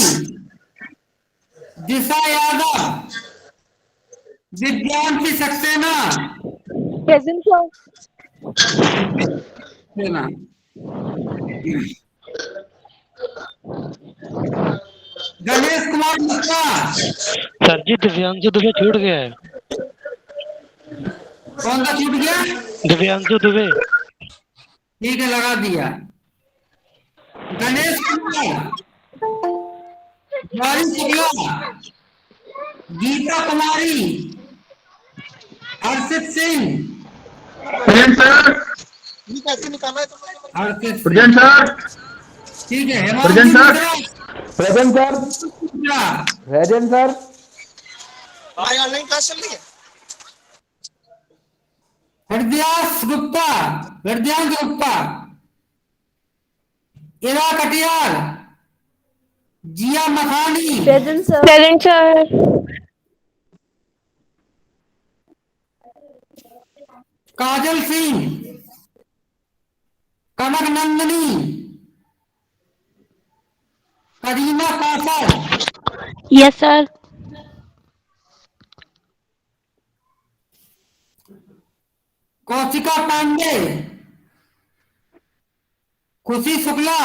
दिशा Yadav, Divyanshi Saxena, present sir, सेना, Ganesh Kumar Mishra, sir जी दिव्यांशु दुबे छूट गया है। कौन सा छूट गया? दिव्यांशु दुबे। ठीक है, लगा दिया। Ganesh Kumar, Gauri Shukla, Geeta Kumari, Harshit Singh, present sir. Harshit present sir. ठीक है। Present Hemant sir. Present sir. Mishra, present sir. Hridayas Gupta, Hridayansh Gupta, Ira Katiyar, Jiya Mathani, present sir, present sir. Kajal Singh, Kanak Nandini, Kareena Kasar, yes sir. Kaushika Pandey, Khushi Shukla,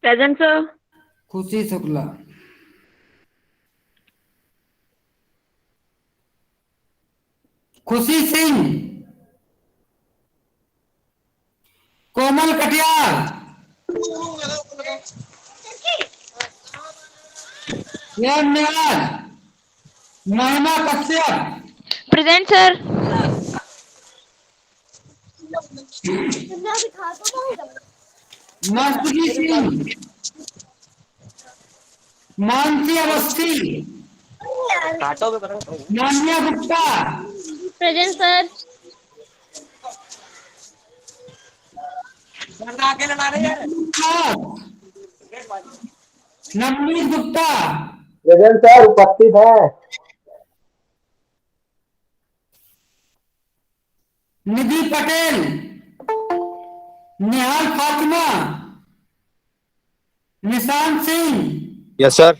present sir. Khushi Shukla, Khushi Singh, Komal Katiyar, M Niraj, Mahima Kashyap, present sir. नर्सरी सिंह, मानसी अवस्थी, मान्या Gupta, present sir. Navneet Gupta, present sir, उपस्थित है। Nidhi Patel, Nihal Fatima, Nishant Singh, yes sir.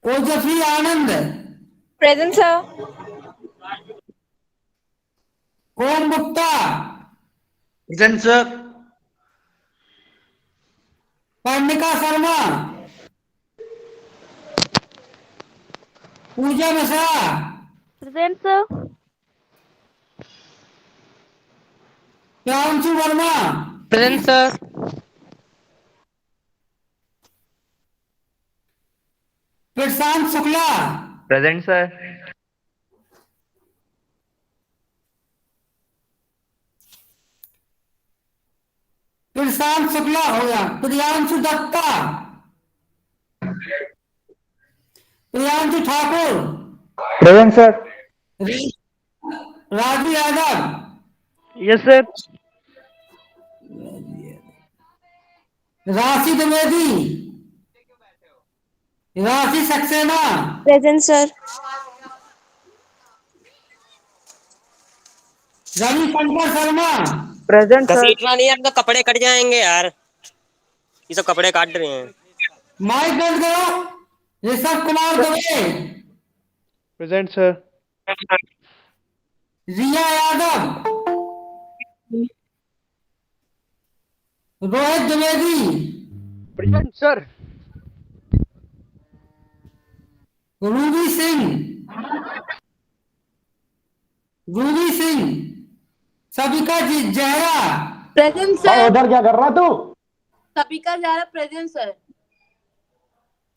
Ojaswi Anand, present sir. Om Gupta, present sir. Parnika Sharma, Pooja Mishra, present sir. Priyanshu Verma, present sir. Prashant Shukla, present sir. Prashant Shukla हो गया। Priyanshu Dutta, Priyanshu Thakur, present sir. Raju Yadav, yes sir. Rashi Dwivedi, Rashi Saxena, present sir. Ravishankar Sharma, present sir. घसीटना नहीं है, अब तो कपड़े कट जाएंगे यार, ये सब कपड़े काट रहे हैं। माइक बंद करो। Rishabh Kumar Dubey, present sir. Riya Yadav, Rohit Dwivedi, present sir. Ruby Singh, Ruby Singh, Sabika Zahra, present भाई सर। उधर क्या कर रहा तू? Sabika Zara present sir.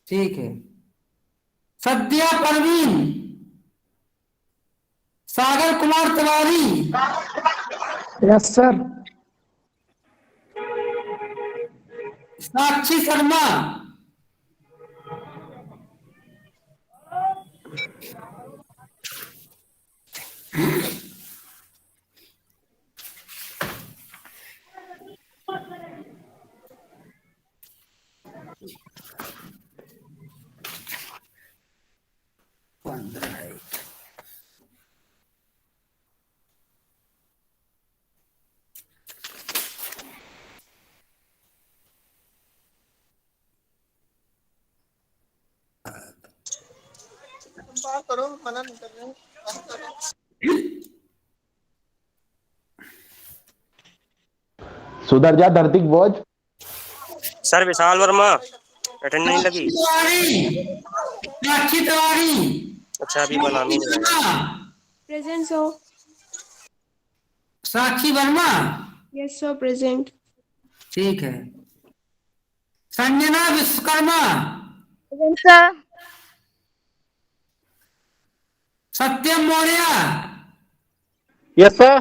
ठीक है। Sadya Parveen, Sagar Kumar Tiwari, yes sir. साक्षी शर्मा, सुधर जा धरती बोझ। सर विशाल वर्मा अटेंड नहीं लगी। तिवारी, साक्षी तिवारी, अच्छा अभी बना नहीं है। Present sir. Sakshi Verma, yes sir present. ठीक है। Sanjana Vishwakarma, present sir. Satyam Maurya, yes sir.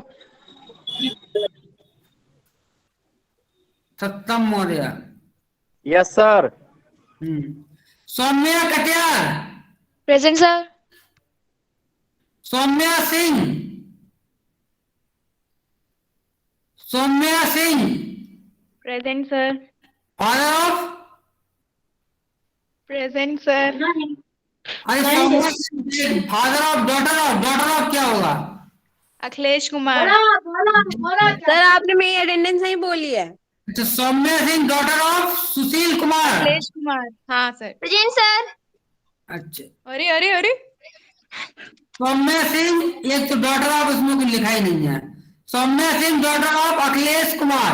Satyam Maurya, yes sir. Saumya Katiyar, present sir. Saumya Singh, Saumya Singh, present sir. Father of, present sir. अरे Saumya Singh, father of, daughter of क्या होगा? अखिलेश कुमार। सर आपने मेरी अटेंडेंस नहीं बोली है। अच्छा, सौम्या सिंह डॉटर ऑफ सुशील कुमार। अखिलेश कुमार। हाँ सर। Present sir. अच्छा, अरे अरे अरे। सौम्या सिंह, एक तो डॉटर ऑफ उसमें कुछ लिखा ही नहीं है। सौम्या सिंह डॉटर ऑफ अखिलेश कुमार,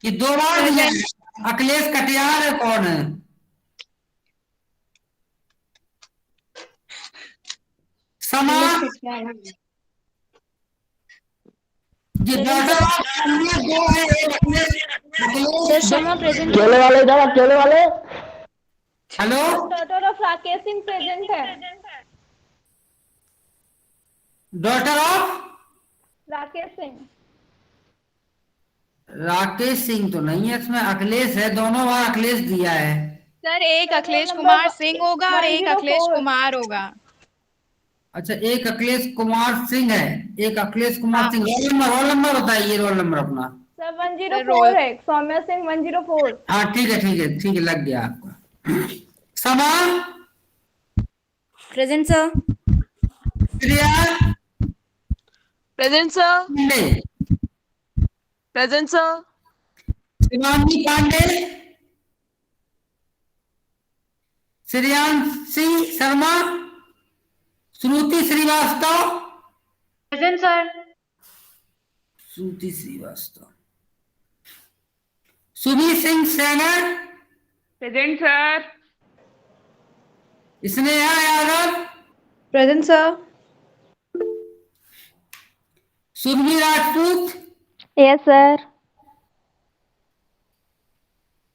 ये दो बार दिया है। अखिलेश कटियार है कौन है? समाज, जी डॉटर ऑफ दो है, एक सर शर्मा प्रेजेंट। केले वाले इधर, केले वाले। Hello daughter of Rakesh Singh present है। Daughter of Rakesh Singh. राकेश सिंह तो नहीं है इसमें, अखिलेश है, दोनों बार अखिलेश दिया है। सर एक अखिलेश कुमार सिंह होगा और एक अखिलेश कुमार होगा। अच्छा एक अखिलेश कुमार सिंह है, एक अखिलेश कुमार सिंह। रोल नंबर बताइए, रोल नंबर अपना। सर 104 है, सौम्या सिंह 104। हाँ ठीक है ठीक है ठीक है, लग गया आपका। Sama present sir. Priya present sir. Pandey, present sir. Shivani Pandey, Shreyanshi Sharma, Shruti Srivastava. Present sir. Shruti Srivastava, Subi Singh Sainar, present sir. Sneha Yadav, present sir. Surabhi Rajput, yes sir.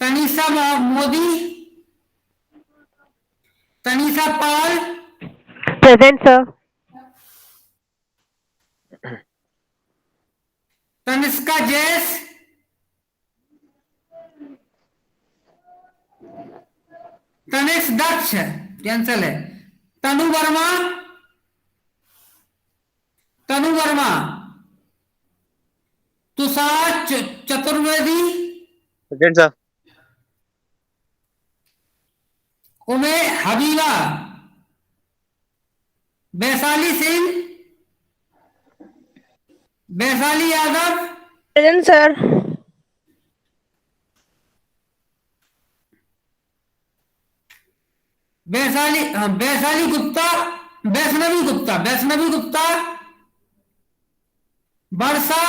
Tanisha Modi, Tanisha Pal, present sir. Tanishka Jais, Tanish Daksh cancel है, Tanu Verma, Tanu Verma, Tushar Chaturvedi, present sir. Umme Habiba, Vaishali Singh, Vaishali Yadav, present sir. Vaishali Gupta, Vaishnavi Gupta, Vaishnavi Gupta, वर्षा,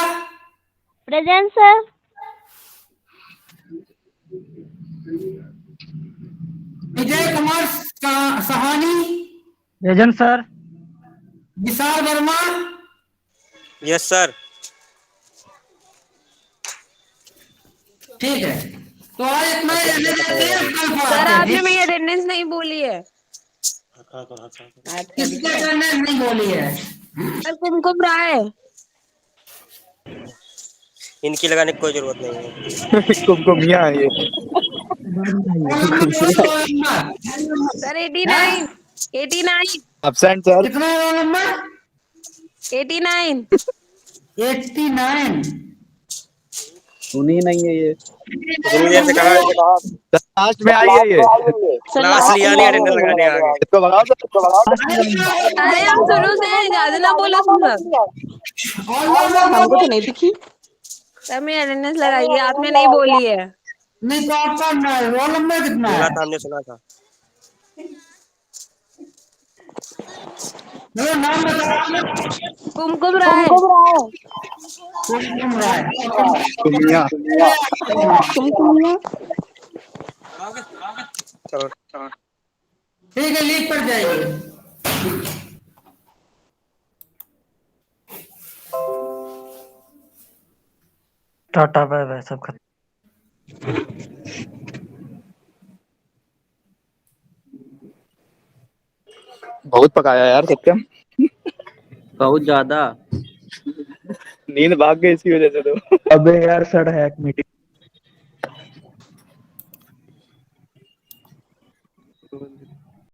present sir. Vijay Kumar Sahani, present sir. Vishal Verma, yes sir. ठीक है तो आज इतना ही रहने देते हैं, कल सर पढ़ाते हैं, आपने ठीक? मेरी अटेंडेंस नहीं बोली है। किसने अटेंडेंस नहीं बोली है? सर कुमकुम राय। इनकी लगाने की कोई जरूरत नहीं है। कुमकुम यहाँ है ये। Sir 89 89 absent sir. कितना है रोल नंबर? 89। 89। सुनी नहीं है ये। इतनी देर से कहा लास्ट में आई है ये। क्लास लिया नहीं, अटेंडेंस लगाने आ गए। इसको भगाओ सर, इसको भगाओ। अरे हम शुरू से ज्यादा ना बोलो सर। हमको तो नहीं दिखी। सर मेरी अटेंडेंस लगाइए, आपने नहीं बोली है। नहीं तो आपका रोल नंबर कितना सुना है? था, हमने सुना था। मेरा नाम बताओ। कुमकुम राय। कुमकुम राय। कुमिया। चलो ठीक है, लीव पर जाइए। टाटा बाय बाय सब खत्म। बहुत पकाया यार सत्यम। बहुत ज्यादा। नींद भाग गई इसकी वजह से तो। अबे यार सर हैक मीटिंग